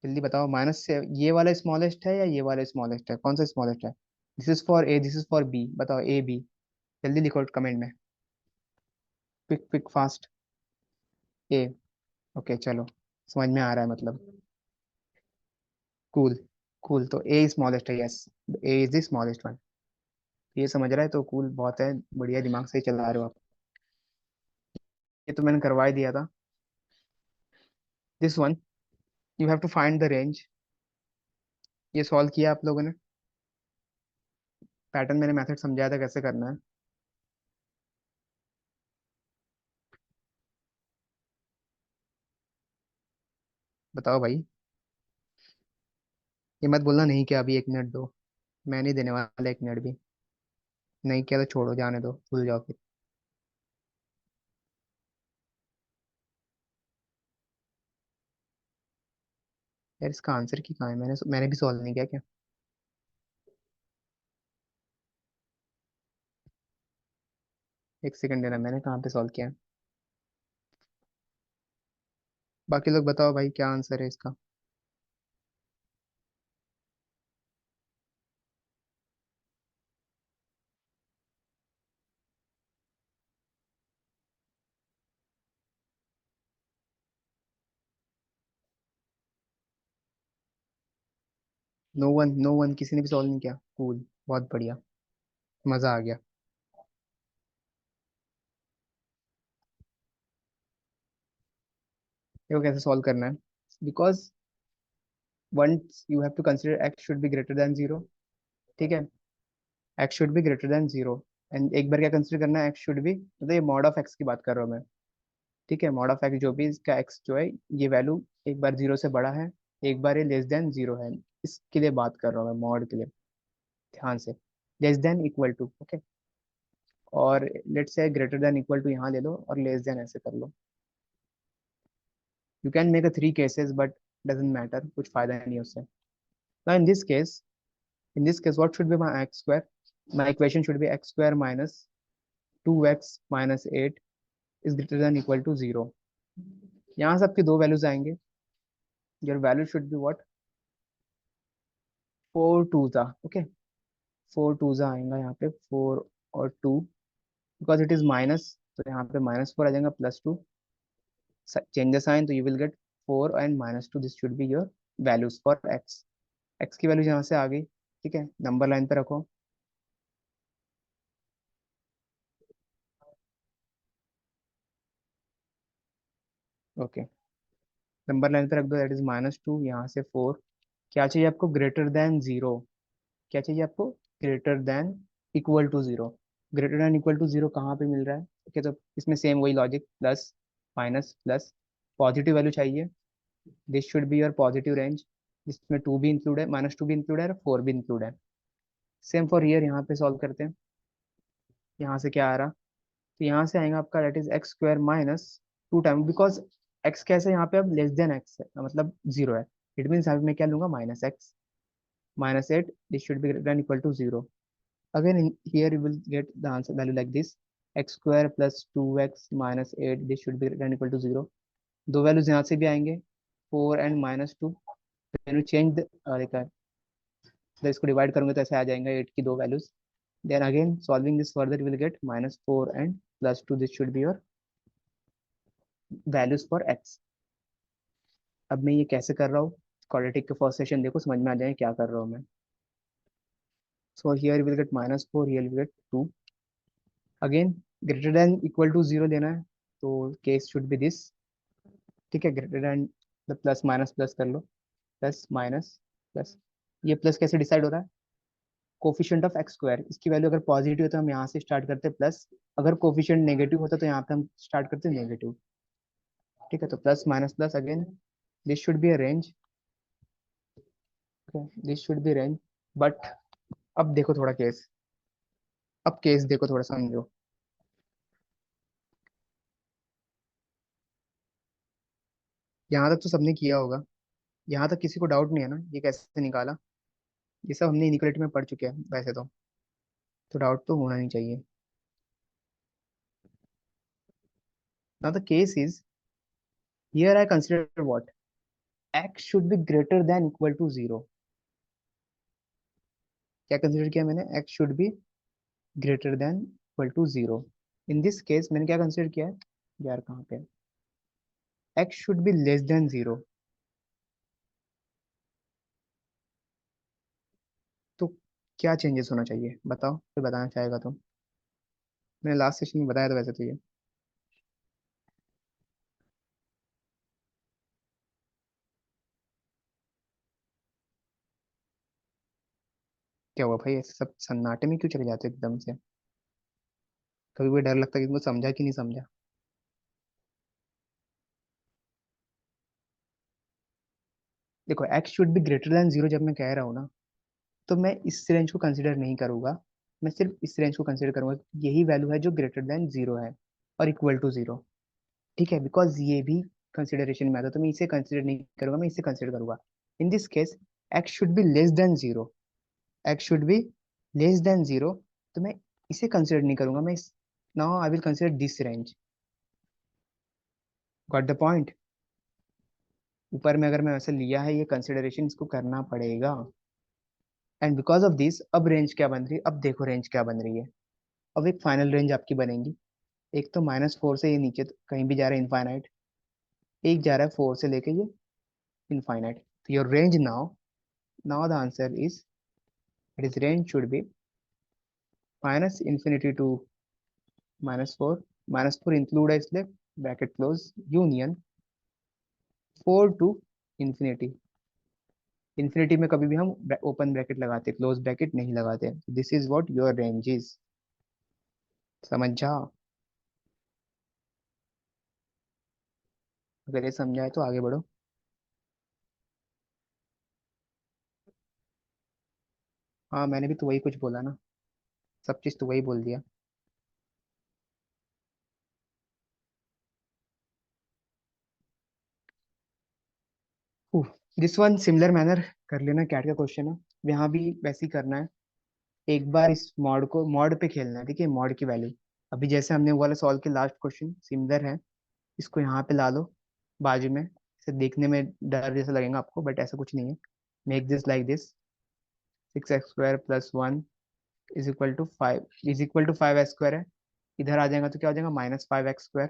जल्दी बताओ। माइनस से ये वाला स्मॉलेस्ट है या ये वाला स्मॉलेस्ट है, कौन सा स्मॉलेस्ट है? This is for A, this is for B, बताओ ए बी। जल्दी लिखो कमेंट में। Quick quick fast. A. Okay चलो, समझ में आ रहा है मतलब। कूल। कूल, तो ए स्मॉलेस्ट है, yes. A is the smallest one. ये समझ रहा है तो कूल बहुत है। बढ़िया, दिमाग से ही चला रहे हो आप। ये तो मैंने करवा ही दिया था। This one, you have to find the range. ये सॉल्व किया आप लोगों ने? पैटर्न मैंने मेथड समझाया था कैसे करना है। बताओ भाई। ये मत बोलना नहीं किया, अभी 1 मिनट दो। मैं नहीं देने वाला 1 मिनट भी। नहीं किया तो छोड़ो, जाने दो, भूल जाओ फिर। यार इसका आंसर की कहाँ है? मैंने भी सॉल्व नहीं किया क्या? 1 सेकंड देना, मैंने कहाँ पे सॉल्व किया है? बाकी लोग बताओ भाई, क्या आंसर है इसका? नो वन, नो वन, किसी ने भी सॉल्व नहीं किया? कूल, बहुत बढ़िया। मजा आ गया। देखो कैसे सॉल्व करना है। Because once you have to consider X should be greater than zero. ठीक है, X should be greater than zero. And एक बार क्या कंसिडर करना है, एक्स शुड बी, मतलब ये मॉड ऑफ एक्स की बात कर रहा हूँ मैं। ठीक है, मॉड ऑफ एक्स जो भी इसका एक्स जो है, ये वैल्यू एक बार जीरो से बड़ा है, एक बार ये लेस देन जीरो है। इसके लिए बात कर रहा हूँ मैं, मॉड के लिए। ध्यान से। Less than equal to, okay. और let's say greater than equal to यहाँ ले लो, और लेस देन ऐसे कर लो। You can make a 3 cases but doesn't matter, कुछ फायदा नहीं है उससे। now in this case in this case what should be my x square? My equation should be x square minus 2x minus 8 is greater than equal to 0। यहाँ सबके दो values आएंगे। Your value should be what? 4 two था, okay. 4 two आएगा यहाँ पे, 4 और 2। Because it is minus, तो यहाँ पे -4 आ जाएगा, +2। चेंज द साइन, तो you will get 4 and -2, this should be your values for x. X की वैल्यू यहाँ से आ गई। ठीक है, नंबर लाइन पे रखो। ओके, नंबर लाइन पे रख दो, दैट इज -2, यहाँ से 4। क्या चाहिए आपको? Greater than zero. क्या चाहिए आपको? Greater than equal to zero. Greater than equal to zero कहाँ पे मिल रहा है? ओके, तो इसमें सेम वही logic, plus minus plus. Positive value चाहिए, this should be your positive range. इसमें 2 भी इंक्लूड है, -2 भी इंक्लूड है, और 4 भी इंक्लूड है। सेम फॉर ईयर, यहाँ पे सॉल्व करते हैं। यहाँ से क्या आ रहा? तो यहाँ से आएगा आपका, that is x square minus 2 time, because x कैसे यहाँ पे अब लेस देन एक्स है, मतलब जीरो है। इट मीन यहाँ पे मैं क्या लूंगा, -x -8, this should be greater than equal to zero. Again here you will get the answer value like this, X square plus 2x -8, this should be greater than equal to zero. दो values यहाँ से भी आएंगे, 4 and -2। You change इसको divide करूंगे तो ऐसे आ जाएंगे 8 की दो values. Then again solving this further, you will get -4 and +2, this should be your values for x. अब मैं ये कैसे कर रहा हूँ? क्वाड्रेटिक के फर्स्ट सेशन देखो, समझ में आ जाए क्या कर रहा हूँ मैं। So here you will get -4, here you will get 2. Again, greater than equal to 0 लेना है, तो केस शुड बी दिस. ठीक है, greater than, the plus minus plus कर लो, प्लस माइनस प्लस. ये प्लस कैसे डिसाइड हो रहा है? कोफिशिएंट ऑफ एक्स स्क्वायर, इसकी वैल्यू अगर पॉजिटिव है तो हम यहाँ से स्टार्ट करते हैं प्लस, अगर कोफिशिएंट नेगेटिव होता तो यहाँ पे हम स्टार्ट करते नेगेटिव. ठीक है, तो plus minus plus. Again this should be a range, this should B range. But अब देखो थोड़ा केस, अब केस देखो थोड़ा समझो. यहाँ तक तो सबने किया होगा, यहाँ तक किसी को डाउट नहीं है ना ये कैसे निकाला? ये सब हमने इनिक्वालिटी में पढ़ चुके हैं वैसे तो डाउट तो होना नहीं चाहिए. Now the case is, here I consider what, x should be greater than equal to 0. क्या कंसिडर किया मैंने? x should be greater than equal to 0. In this case मैंने क्या कंसिडर किया है यार, कहाँ पे? x should be less than 0. तो क्या चेंजेस होना चाहिए बताओ, फिर बताना चाहेगा तो. मैंने लास्ट सेशन में बताया था वैसे तो ये. क्या हुआ भाई, ऐसे सब सन्नाटे में क्यों चले जाते हो एकदम से? कभी कोई डर लगता है कि तुमको समझा कि नहीं समझा? देखो, x should be greater than 0 जब मैं कह रहा हूँ ना, तो मैं इस रेंज को कंसिडर नहीं करूंगा. मैं सिर्फ इस रेंज को कंसिडर करूंगा, यही वैल्यू है जो ग्रेटर देन 0 है और इक्वल टू 0. ठीक है, बिकॉज ये भी कंसिडरेशन में आता है, तो मैं इसे कंसिडर नहीं करूंगा, मैं इसे कंसिडर करूंगा. इन this case x should be less than 0, x should be less than 0. तो मैं इसे कंसिडर नहीं करूंगा, मैं इस, now I will consider this range. Got the point? ऊपर में अगर मैं वैसे लिया है ये कंसिडरेशन, इसको करना पड़ेगा. एंड बिकॉज ऑफ दिस अब रेंज क्या बन रही है, अब देखो रेंज क्या बन रही है. अब एक फाइनल रेंज आपकी बनेगी. एक तो -4 से ये नीचे कहीं भी जा रहा है इनफाइनाइट, एक जा रहा है 4 से लेके ये इनफाइनाइट. तो your range now, now the answer is, it is range should be -infinity to -4. -4 include है इसलिए bracket close, union 4 to infinity. Infinity में कभी भी हम ओपन ब्रैकेट लगाते, क्लोज ब्रैकेट नहीं लगाते. This is what your range is. समझा? अगर ये समझा है तो आगे बढ़ो. हाँ, मैंने भी तो वही कुछ बोला ना, सब चीज तो वही बोल दिया. दिस वन सिमिलर मैनर कर लेना, कैट का क्वेश्चन है, यहाँ भी वैसे ही करना है. एक बार इस मॉड को मॉड पे खेलना है. ठीक है, मॉड की वैल्यू अभी जैसे हमने वो वाला सॉल्व के लास्ट क्वेश्चन सिमिलर है, इसको यहाँ पे ला लो बाजू में. इसे देखने में डर जैसा लगेगा आपको, बट ऐसा कुछ नहीं है. Make this like this, 6x² + 1 is equal to 5x². है, इधर आ जाएगा तो क्या हो जाएगा, -5x².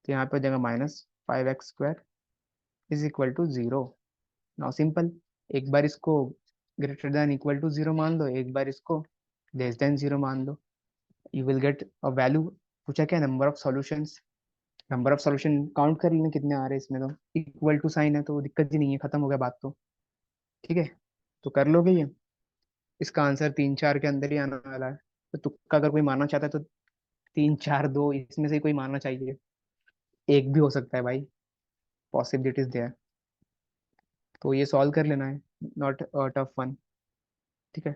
तो यहाँ पे हो जाएगा -5x² = 0. नाउ सिंपल, एक बार इसको ग्रेटर देन इक्वल टू 0 मान लो, एक बार इसको लेस देन 0 मान लो. You will get a value. पूछा क्या, number of solutions. Number of solution count कर लेना कितने आ रहे हैं इसमें, तो इक्वल टू साइन है तो दिक्कत ही नहीं है, खत्म हो गया बात तो. ठीक है, तो कर लोगे ये. इसका आंसर 3 4 के अंदर ही आने वाला है. तो तुक्का अगर कोई मानना चाहता है तो 3 4 2 इसमें से कोई मानना चाहिए. एक भी हो सकता है भाई, पॉसिबिलिटीज देयर. तो ये सॉल्व कर लेना है, नॉट टफ वन. ठीक है.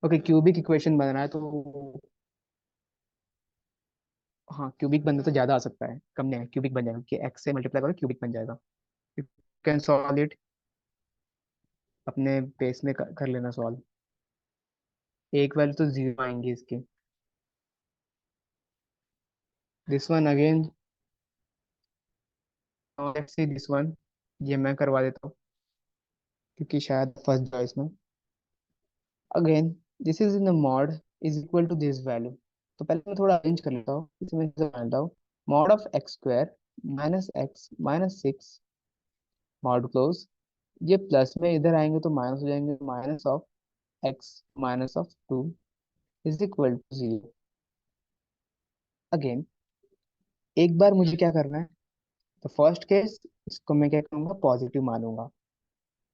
ओके, क्यूबिक इक्वेशन बन रहा है तो, हाँ क्यूबिक बनना तो ज्यादा आ सकता है, कम नहीं है, क्यूबिक बन जाएगा कि एक्स से मल्टीप्लाई करो क्यूबिक बन जाएगा. यू कैन सॉल्व इट, अपने पेस में कर लेना सॉल्व. एक वैल्यू तो 0 आएंगी इसकी. This one again, let's see this one. ये मैं करवा देता हूँ क्योंकि शायद फर्स्ट जाए इसमें. Again this is in the mod is equal to this value. तो पहले मैं थोड़ा अरेंज कर लेता हूँ, इसमें से जानता हूँ. Mod of x² -x - 6 mod close. ये प्लस में इधर आएंगे तो माइनस हो जाएंगे, -(x²) x minus of 2 is equal to 0. Again एक बार मुझे क्या करना है, तो फर्स्ट केस इसको मैं क्या करूंगा, पॉजिटिव मानूंगा.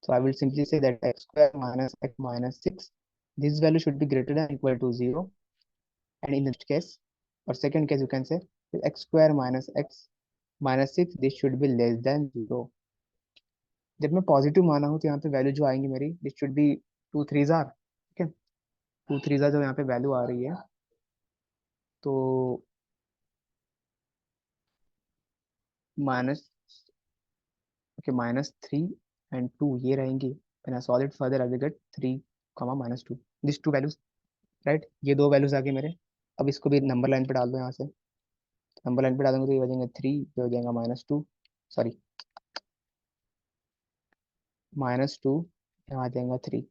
So I will simply say that x square minus x minus 6, this value should be greater than equal to 0. And in the case, or second case, you can say x square minus x minus 6, this should be less than 0. जब मैं positive माना हूँ तो यहाँ पे value जो आएंगी मेरी, this should be two three jar. ठीक है, टू थ्री जार जो यहाँ पे वैल्यू आ रही है, तो माइनस, ओके, -3 and 2 ये रहेंगी. when I solve it further I will get 3 -2, these two values, right. ये दो वैल्यूज आ गए मेरे. अब इसको भी नंबर लाइन पे डाल दो. यहाँ से नंबर लाइन पे डालेंगे तो ये हो जाएंगे 3, ये हो जाएगा -2, सॉरी -2, यहाँ आ जाएगा 3.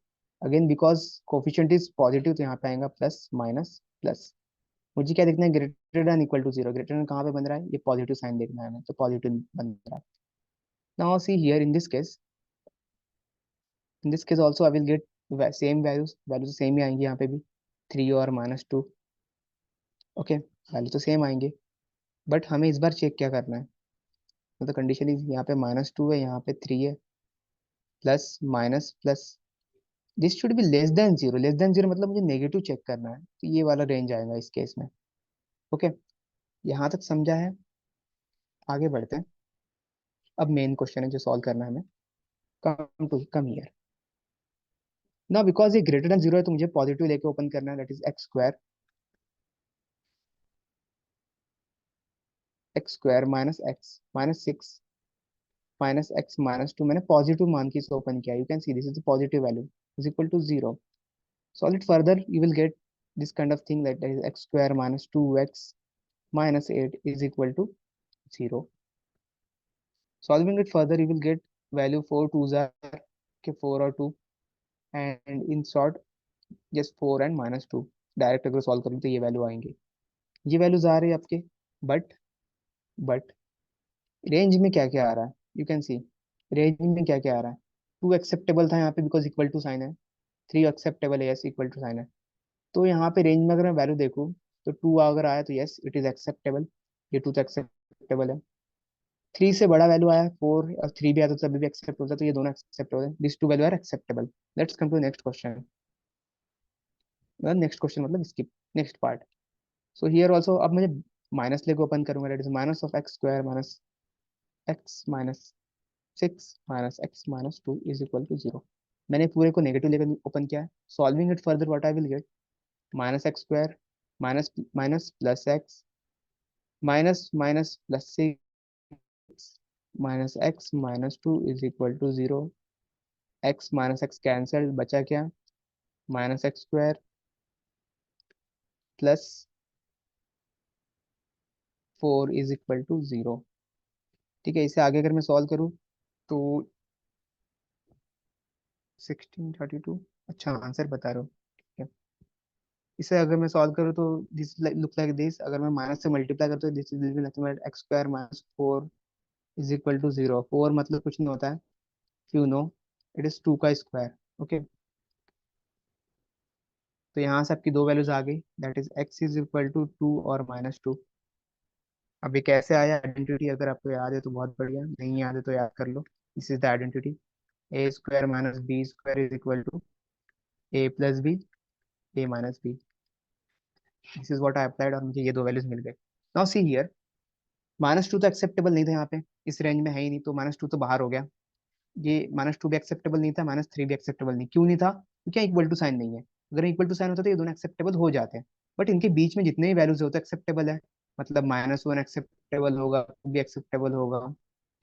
Again because coefficient is positive तो यहाँ पे आएगा प्लस माइनस प्लस. मुझे क्या देखना है, greater than equal to 0. Greater than कहाँ पे बन रहा है, ये पॉजिटिव साइन देखना है हमें, तो पॉजिटिव बन रहा है. Now see here in this case also I will get same values. Values same ही आएंगी यहाँ पे भी, 3 और -2. ओके, वैल्यू तो सेम आएंगे, बट हमें इस बार चेक क्या करना है. तो कंडीशन इज यहाँ पे -2 है, यहाँ पे 3 है, plus minus plus, this should be less than 0. Less than 0 मतलब मुझे नेगेटिव चेक करना है, तो ये वाला रेंज आएगा इस केस में. ओके, यहाँ तक समझा है. आगे बढ़ते हैं. अब मेन क्वेश्चन है जो सॉल्व करना है हमें. Come here. ना बिकॉज ये ग्रेटर देन 0 है तो मुझे पॉजिटिव लेके ओपन करना है, that is x square minus x minus 6 minus x minus 2. मैंने पॉजिटिव मान के इसे ओपन किया. You can see this is positive value is equal to 0. Solve it further, you will get this kind of thing, that is x square minus 2x minus 8 is equal to 0. Solving it further, you will get value 4 2s are, okay, 4 or 2, and in short just 4 and -2. Direct अगर solve करूँ तो ये value आएंगे, ये values आ रहे हैं आपके. But range में क्या क्या आ रहा है, यू कैन सी. रेंज में क्या क्या आ रहा है, 2 एक्सेप्टेबल था यहाँ पे बिकॉज इक्वल टू साइन है, 3 एक्सेप्टेबल है, यस इक्वल टू साइन है. तो यहाँ पे रेंज में अगर मैं वैल्यू देखूँ तो 2 अगर आया तो यस इट इज एक्सेप्टेबल, ये 2 तो एक्सेप्टेबल है. 3 से बड़ा वैल्यू आया 4 और 3 भी आया तो तभी भी एक्सेप्ट होता है, तो ये दोनों एक्सेप्टेबल है. This two value are acceptable. Let's come to next question. Next question मतलब skip next part. So here also अब मुझे माइनस लेके ओपन करूंगा, that is minus of x square minus x minus 6 minus x minus 2 is equal to 0. मैंने पूरे को negative लेकर open किया है. Solving it further what I will get, minus x square minus minus plus x minus minus plus 6 minus x minus 2 is equal to 0. X minus X cancel, बचा क्या, minus x square plus 4 is equal to 0. ठीक है, इसे आगे अगर मैं solve करूँ तो 1632, अच्छा आंसर बता रहा हूँ. ठीक है, इसे अगर मैं सॉल्व करूँ तो दिस लुक लाइक दिस. अगर मैं माइनस से मल्टीप्लाई करता हूँ this is nothing but x square minus 4 is equal to 0. 4 मतलब कुछ नहीं होता है, यू नो, इट इज 2 का स्क्वायर. ओके, तो यहाँ से आपकी दो वैल्यूज आ गई, that is x is equal to 2 और -2. अब ये कैसे आया आइडेंटिटी, अगर आपको याद है तो बहुत बढ़िया, नहीं याद है तो याद कर लो. This is the identity, A square minus B square is equal to A plus B, A minus B. This is what I applied और मुझे ये दो वैल्यूज मिल गए. नाउ सी हियर, -2 तो एक्सेप्टेबल नहीं था यहाँ पे, इस रेंज में है ही नहीं, तो -2 तो बाहर हो गया. ये -2 भी एक्सेप्टेबल नहीं था, -3 भी एक्सेप्टेबल नहीं. क्यों नहीं था, क्योंकि इक्वल टू साइन नहीं है. अगर इक्वल टू साइन होता तो ये दोनों एक्सेप्टेबल हो जाते हैं. बट इनके बीच में जितने भी वैल्यूज होते हैं एक्सेप्टेबल है, मतलब -1 एक्सेप्टेबल होगा, 2 भी एक्सेप्टेबल होगा.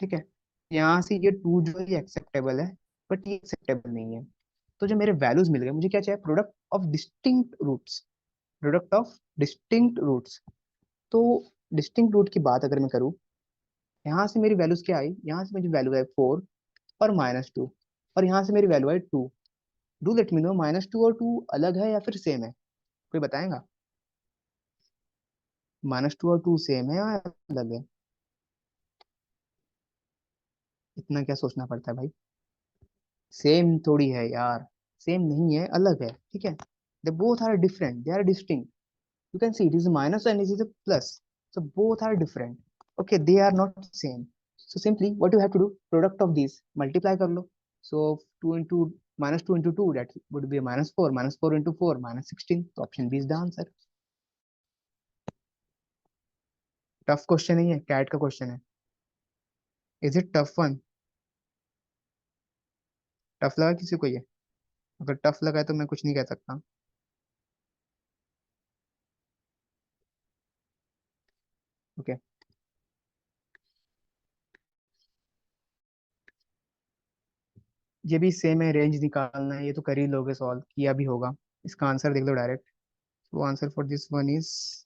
ठीक है, यहाँ से ये 2 जो है एक्सेप्टेबल है, बट ये एक्सेप्टेबल नहीं है. तो जो मेरे वैल्यूज मिल गए, मुझे क्या चाहिए, product of distinct roots. Product of distinct roots. तो डिस्टिंक्ट रूट की बात अगर मैं करूँ, यहाँ से मेरी वैल्यूज क्या आई, यहाँ से मेरी वैल्यू है 4 और -2, और यहाँ से मेरी वैल्यू है 2. डू लेट मी नो, -2 और 2 अलग है या फिर सेम है, कोई बताएगा. -2 और 2 सेम है या अलग है, इतना क्या सोचना पड़ता है भाई. सेम थोड़ी है यार, सेम नहीं है, अलग है, ठीक है। They both are different, they are distinct. you can see it is a minus and this is a plus, so both are different. Okay, they are not same. So simply what you have to do, product of these multiply kar lo. So 2 into minus 2 into 2, that would be a minus 4, minus 4 into 4 minus 16. So option B is the answer. Tough question नहीं है, cat का question है। Is it tough one? Tough लगा किसी को ये? अगर tough लगा है तो मैं कुछ नहीं कह सकता। ओके, ये भी सेम है, रेंज निकालना है, ये तो कर ही लोगे, सॉल्व किया भी होगा। इसका आंसर देख लो डायरेक्ट। वो answer for this one is,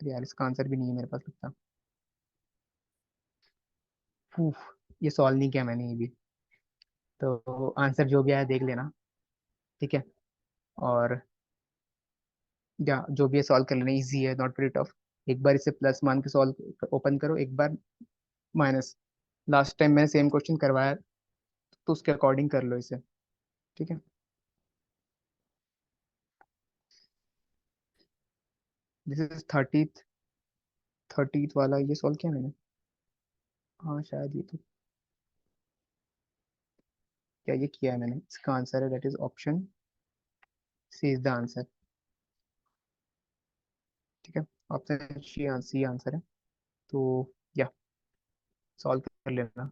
यार इसका आंसर भी नहीं है मेरे पास लगता। उफ, ये सॉल्व नहीं किया मैंने ये भी। तो आंसर जो भी आया देख लेना, ठीक है। और या जो भी है सॉल्व कर लेना, इजी है, नॉट वेरी टफ। एक बार इसे प्लस मान के सॉल्व ओपन करो, एक बार माइनस। लास्ट टाइम मैंने सेम क्वेश्चन करवाया, तो उसके अकॉर्डिंग कर लो इसे, ठीक है। दिस इज थर्टीथ, थर्टीथ वाला ये सॉल्व किया मैंने। हाँ शायद ये तो, क्या ये किया है मैंने? इसका आंसर है that is option C is the answer, ठीक है। ऑप्शन सी आंसर है। तो या सॉल्व कर लेना।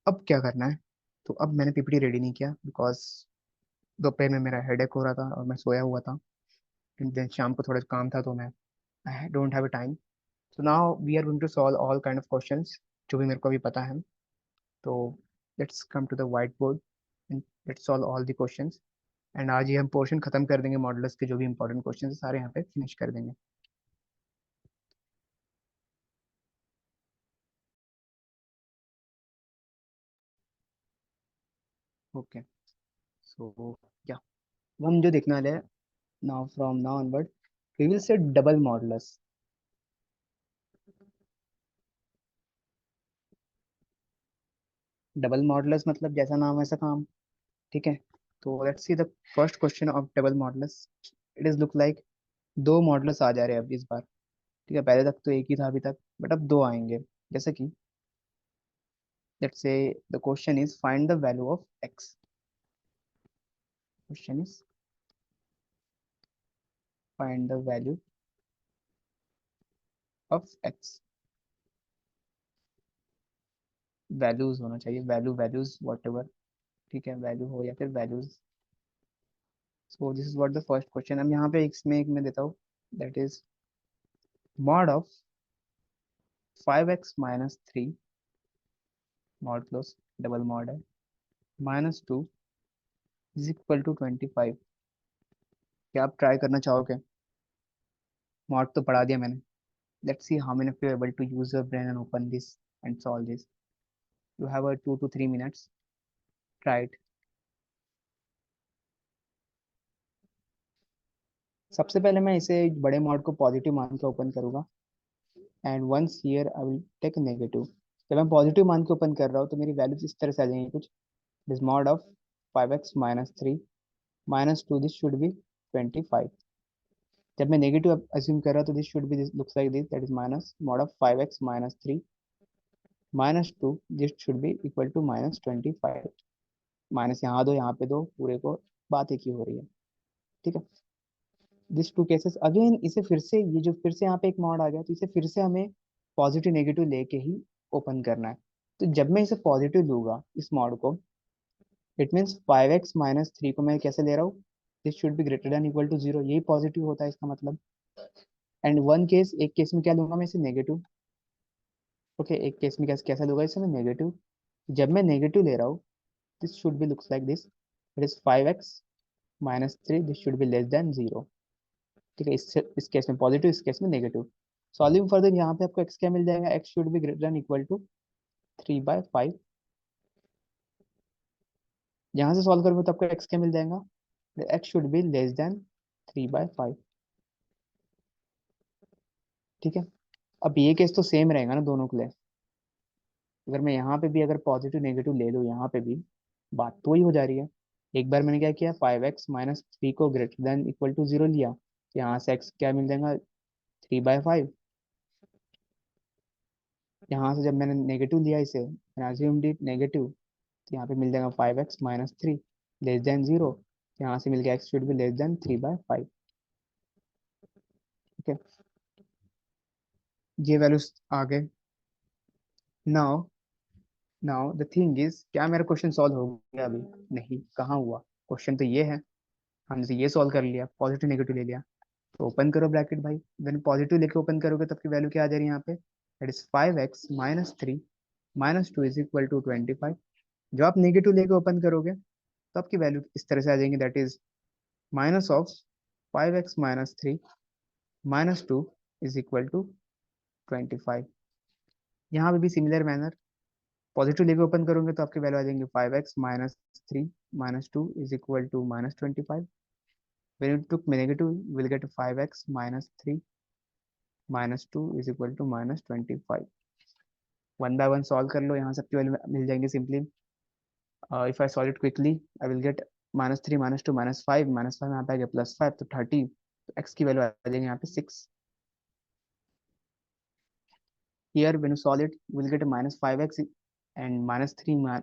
अब क्या करना है? तो अब मैंने पीपीटी रेडी नहीं किया बिकॉज दोपहर में मेरा हेडेक हो रहा था और मैं सोया हुआ था। देन शाम को थोड़ा काम था, तो मैं I don't have a time. So now we are going to solve all kind of questions जो भी मेरे को अभी पता है। तो let's come to the white board and let's solve all the questions. And आज ही हम पोर्शन खत्म कर देंगे, मॉडल्स के जो भी इंपॉर्टेंट क्वेश्चन है सारे यहाँ पे फिनिश कर देंगे। ओके, सो या हम जो देखने वाले हैं, now from now onward we will see double models. Double models मतलब जैसा नाम वैसा काम, ठीक है। तो let's see the first question of double models. It is look like दो मॉडल्स आ जा रहे हैं अब इस बार, ठीक है। पहले तक तो एक ही था अभी तक, बट अब दो आएंगे। जैसे कि let's say the question is find the value of x. Question is find the value of x. Values होना चाहिए, वैल्यू वैल्यूज वॉट एवर, ठीक है, वैल्यू हो या फिर values. So this is what the first question. अब यहाँ पे इसमें एक मैं देता हूँ, that is mod of 5x - 3, mod close double mod है, -2 इज इक्वल टू 25। क्या आप ट्राई करना चाहोगे? मॉड तो पढ़ा दिया मैंने। Let's see how many of you able to use your brain and open this and solve this. You have a 2 to 3 minutes, try it. सबसे पहले मैं इसे बड़े मॉड को पॉजिटिव मान के ओपन करूंगा, and once here I will take negative. जब मैं पॉजिटिव मान के ओपन कर रहा हूँ तो मेरी वैल्यूज इस तरह से आ जाएंगी कुछ। This mod of 5x - 3 -2, this should be 25। जब मैं नेगेटिव अज्यूम कर रहा हूँ तो this should be, this looks like this, that is minus mod of 5x - 3 -2, this should be equal to -25। Minus यहाँ दो, यहाँ पे दो, पूरे को बात एक ही हो रही है, ठीक है। दिस टू केसेस अगेन, इसे फिर से, ये जो फिर से यहाँ पे एक मॉड आ गया, तो इसे फिर से हमें पॉजिटिव नेगेटिव लेके ही ओपन करना है। तो जब मैं इसे पॉजिटिव लूंगा इस मॉड को, इट मीन्स 5x - 3 को मैं कैसे ले रहा हूँ, this should be greater than equal to 0, यही पॉजिटिव होता है इसका मतलब। एंड वन केस, एक केस में क्या लूंगा मैं इसे नेगेटिव। ओके, एक केस में कैसे कैसा लूंगा इसे मैं नेगेटिव। जब मैं नेगेटिव ले रहा हूँ, this should B looks like this, it is 5x - 3, this should be less than 0, ठीक है। इस केस में पॉजिटिव, इस केस में नेगेटिव। सॉल्विंग फर्दर यहाँ पे आपको एक्स क्या मिल जाएगा, x should be greater than equal to 3/5। यहाँ से सॉल्व करोगे तो आपको एक्स क्या मिल जाएगा, x should be less then 3/5, ठीक है। अब ये केस तो सेम रहेगा ना दोनों के लिए। अगर मैं यहाँ पे भी अगर पॉजिटिव नेगेटिव ले लूँ यहाँ पे भी, बात तो वही हो जा रही है। एक बार मैंने क्या किया, 5x - 3 को ग्रेटर देन इक्वल टू 0 लिया, तो यहाँ से x क्या मिल जाएगा, 3/5। यहाँ से जब मैंने नेगेटिव लिया इसे, मैंने assumed it नेगेटिव, तो यहाँ पे मिल जाएगा 5x - 3 लेस देन 0। यहाँ से मिल गया x should be less then 3/5। ठीक है, ये वैल्यूज आ गए। Now now the thing is, क्या मेरा क्वेश्चन सॉल्व हो गया अभी? नहीं, कहाँ हुआ। क्वेश्चन तो ये है, हमने तो ये सॉल्व कर लिया, पॉजिटिव नेगेटिव ले लिया। तो ओपन करो ब्रैकेट भाई, देन पॉजिटिव लेके ओपन करोगे तब की वैल्यू क्या आ जा रही है यहाँ पे, that is 5x - 3 - 2 is equal to 25। जो आप नेगेटिव लेके ओपन करोगे तो आपकी वैल्यू इस तरह से आ जाएंगी, that is minus of 5x - 3 - 2 is equal to 25। यहाँ पे भी सिमिलर मैनर, पॉजिटिव लेके ओपन करोगे तो आपकी वैल्यू आ जाएंगे 5x - 3 - 2 is equal to -25। when you took negative you will get 5x - 3 - 2 is equal to -25। One by one solve कर लो, यहाँ सबकी वैल्यू मिल जाएंगे simply. If I solve it quickly I will gate -3 -2 -5, -5 यहाँ पे आ गया +5 तो 30। तो x की वैल्यू आ जाएगी यहाँ पे 6। Here when you solve it you will gate -5x and -3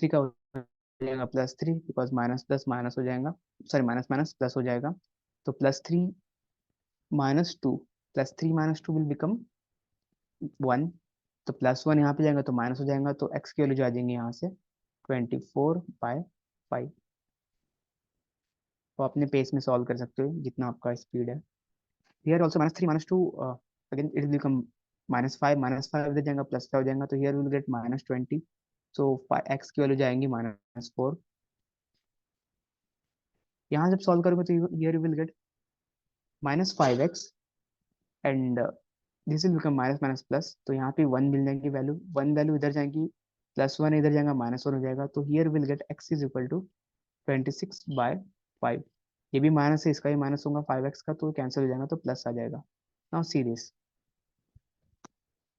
का हो जाएगा +3, बिकॉज माइनस प्लस माइनस हो जाएगा, सॉरी माइनस माइनस प्लस हो जाएगा। तो +3 - 2, +3 - 2 विल बिकम 1। तो +1 यहाँ पे जाएगा तो माइनस हो जाएगा, तो x की वैल्यू जो आ जाएंगे यहाँ से 24/5। तो अपने पेस में सॉल्व कर सकते हो जितना आपका स्पीड है। Here also -3 - 2 again it will become -5, -5 इधर जाएगा +5 हो जाएगा, तो here will gate -20। So x की वैल्यू जाएंगी -4। यहाँ जब सॉल्व करोगे तो here you will gate -5x and this will become minus minus plus, तो यहाँ पे 1 मिल जाएगी वैल्यू, 1 वैल्यू इधर जाएगी, +1 इधर जाएगा -1 हो जाएगा, तो here will get x is equal to 26/5। ये भी माइनस है, इसका भी माइनस होगा 5x का, तो कैंसिल हो जाएगा तो प्लस आ जाएगा। नाउ सीरीज,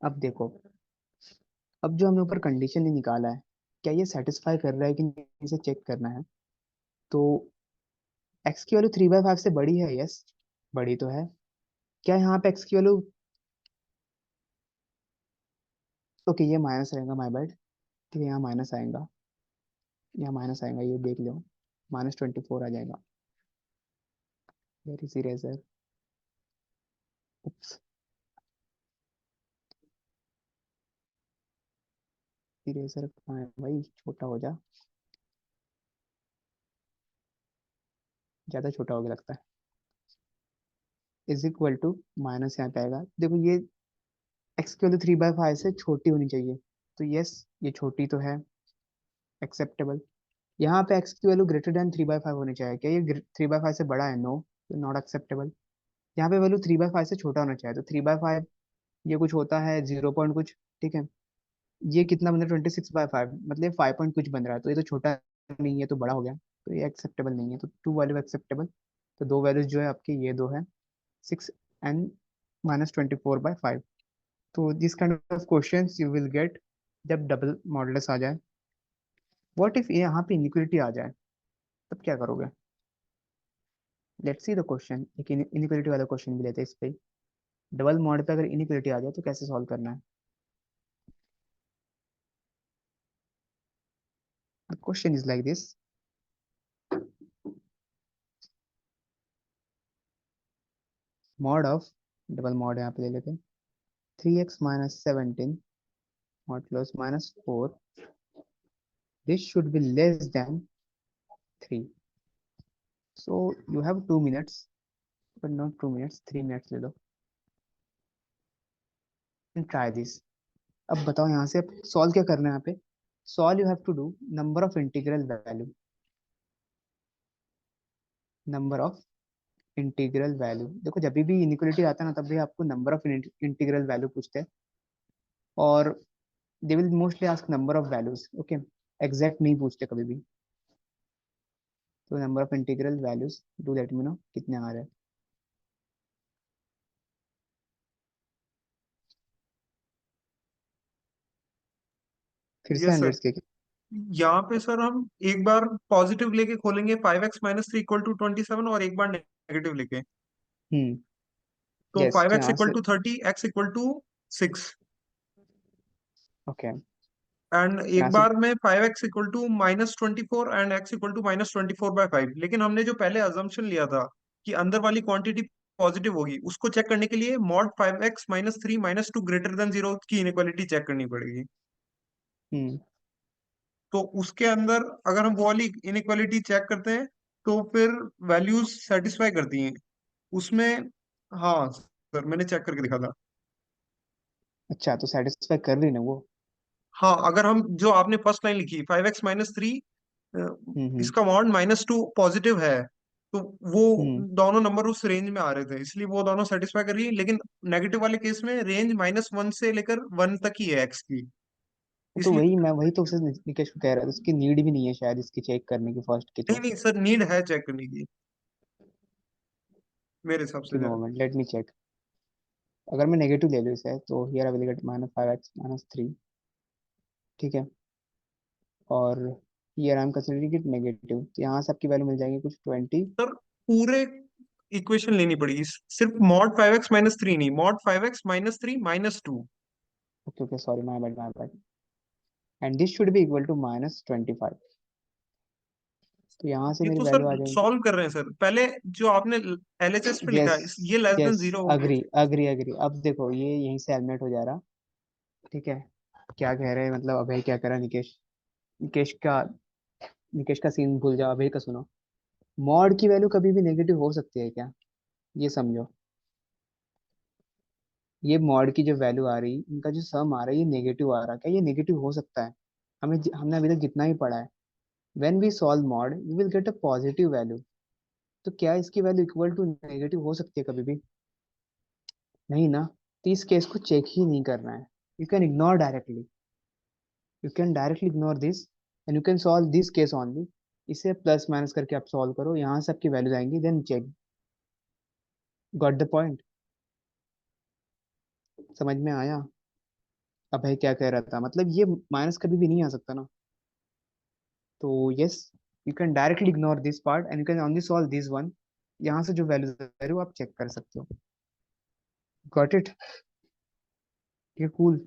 अब देखो, अब जो हमने ऊपर कंडीशन ही निकाला है, क्या ये सेटिस्फाई कर रहा है कि नहीं, इसे चेक करना है। तो x की वैल्यू 3/5 से बड़ी है, यस बड़ी तो है। क्या यहाँ पे x की वैल्यू, ओके ये माइनस रहेगा, माय बैड। ठीक है, यहाँ माइनस आएगा, यहाँ माइनस आएगा, ये देख लो, -24 आ जाएगा। वेरी सीरियस है, उप्स, इरेजर कहाँ है भाई, छोटा हो जा, ज्यादा छोटा हो गया लगता है। इज इक्वल टू माइनस यहाँ पे आएगा, देखो ये एक्स की वैल्यू 3/5 से छोटी होनी चाहिए, तो यस ये छोटी तो है, एक्सेप्टेबल। यहाँ पे एक्स की वैल्यू ग्रेटर देन 3/5 होनी चाहिए, क्या ये 3/5 से बड़ा है, नो, तो नॉट एक्सेप्टेबल। यहाँ पे वैल्यू 3/5 से छोटा होना चाहिए, तो 3/5 ये कुछ होता है 0 पॉइंट कुछ, ठीक है। ये कितना बन रहा है, 26/5, मतलब 5 पॉइंट कुछ बन रहा है, तो ये तो छोटा नहीं है, तो बड़ा हो गया, तो ये एक्सेप्टेबल नहीं है, तो टू वैल्यू एक्सेप्टेबल। तो दो वैल्यूज जो है आपकी ये दो है, 6 and -24/5। तो this kind of questions you will gate जब डबल मॉडुलस आ जाए। व्हाट इफ यहाँ पे इनइक्वालिटी आ जाए, तब क्या करोगे? लेट्स सी द क्वेश्चन, एक इनइक्वालिटी वाला क्वेश्चन भी लेते हैं इस पे। डबल मॉड पे अगर इनइक्वालिटी आ जाए तो कैसे सॉल्व करना है? The question is like this, mod of, double mod यहाँ पे ले लेते हैं, 3x - 17 modulus -4, this should be less than 3। so you have 2 minutes, but not 2 minutes, 3 minutes ले लो and try this। अब बताओ यहाँ से सॉल्व क्या करना है, यहाँ पे solve you have to do number of integral value, number of integral value. देखो जब भी इनइक्वालिटी आता है ना, तब भी आपको नंबर ऑफ इंटीग्रल वैल्यू पूछते हैं, और they will mostly ask number of values, okay, exact नहीं पूछते कभी भी। तो number of integral values, do let me know कितने आ रहे हैं। फिर से यस सर। हंड्रेड्स के। यहाँ पे सर हम एक बार पॉजिटिव लेके खोलेंगे 5x - 3 = 27, और एक बार नेगेटिव लेके। हम्म। तो यस, फाइव तो एक्स यहाँ इक्वल से। To 30, x = 6। ओके। एंड यहाँ एक से। बार में 5x = -24 एंड x = -24/5। लेकिन हमने जो पहले अजम्पशन लिया था कि अंदर वाली क्वांटिटी पॉजिटिव होगी, उसको चेक करने के लिए मॉड 5x - 3 - 2 > 0 की इनक्वालिटी चेक करनी पड़ेगी। हम्म। तो उसके अंदर अगर हम वो वाली इनक्वालिटी चेक करते हैं तो फिर वैल्यूज सेटिस्फाई करती हैं उसमें। हाँ सर, मैंने चेक करके दिखा था। अच्छा, तो सेटिस्फाई कर रही ना वो? हाँ, अगर हम जो आपने फर्स्ट लाइन लिखी 5x - 3, हम्म। इसका मॉड -2 पॉजिटिव है, तो वो हम्म। दोनों नंबर उस रेंज में आ रहे थे, इसलिए वो दोनों सेटिस्फाई कर रही है। लेकिन नेगेटिव वाले केस में रेंज -1 से लेकर 1 तक ही है एक्स की, तो इसलिए। वही मैं वही तो उसे निकेश को कह रहा था, उसकी नीड भी नहीं है शायद इसकी चेक करने की फर्स्ट की नहीं तो। नहीं सर, नीड है चेक करने की, मेरे हिसाब से गिव है। Moment, let me check. अगर मैं नेगेटिव ले लूँ इसे, तो here I will gate -5x - 3। ठीक है। और here I M considering it negative, तो यहाँ से आपकी वैल्यू मिल जाएगी कुछ 20। सर पूरे इक्वेशन लेनी पड़ेगी, सिर्फ मॉड 5x - 3 नहीं, mod 5x - 3 - 2। Okay okay, sorry, my bad my bad. And this should be equal to -25। तो यहाँ से ये मेरी तो सर वैल्यू आ जाएगी। सॉल्व कर रहे हैं सर, पहले जो आपने एलएचएस पे लिखा यस। है ये लेस देन यस। जीरो होगा। अग्री अग्री अग्री, अब देखो ये यहीं से एलिमिनेट हो जा रहा। ठीक है। क्या कह रहे हैं, मतलब अभय क्या कह रहा है, निकेश। निकेश का निकेश का सीन भूल जाओ, अभय का सुनो। मॉड की वैल्यू कभी भी नेगेटिव हो सकती है क्या? ये समझो। ये मॉड की जो वैल्यू आ रही, इनका जो सम आ रहा है, ये नेगेटिव आ रहा, क्या ये नेगेटिव हो सकता है? हमने अभी तक जितना ही पढ़ा है, when we solve mod we will get a positive value. तो क्या इसकी वैल्यू इक्वल टू नेगेटिव हो सकती है कभी भी? नहीं ना। तो इस केस को चेक ही नहीं करना है। You can ignore directly. You can directly ignore this and you can solve this case only. इसे प्लस माइनस करके आप सॉल्व करो, यहाँ से आपकी वैल्यूज आएंगी, then check. Got the point? समझ में आया? अब भाई क्या कह रहा था, मतलब ये माइनस कभी भी नहीं आ सकता ना। तो yes, you can directly ignore this part and you can only solve this one. यहाँ से जो वैल्यूज आ रही हो आप चेक कर सकते हो। Got it? ये कूल।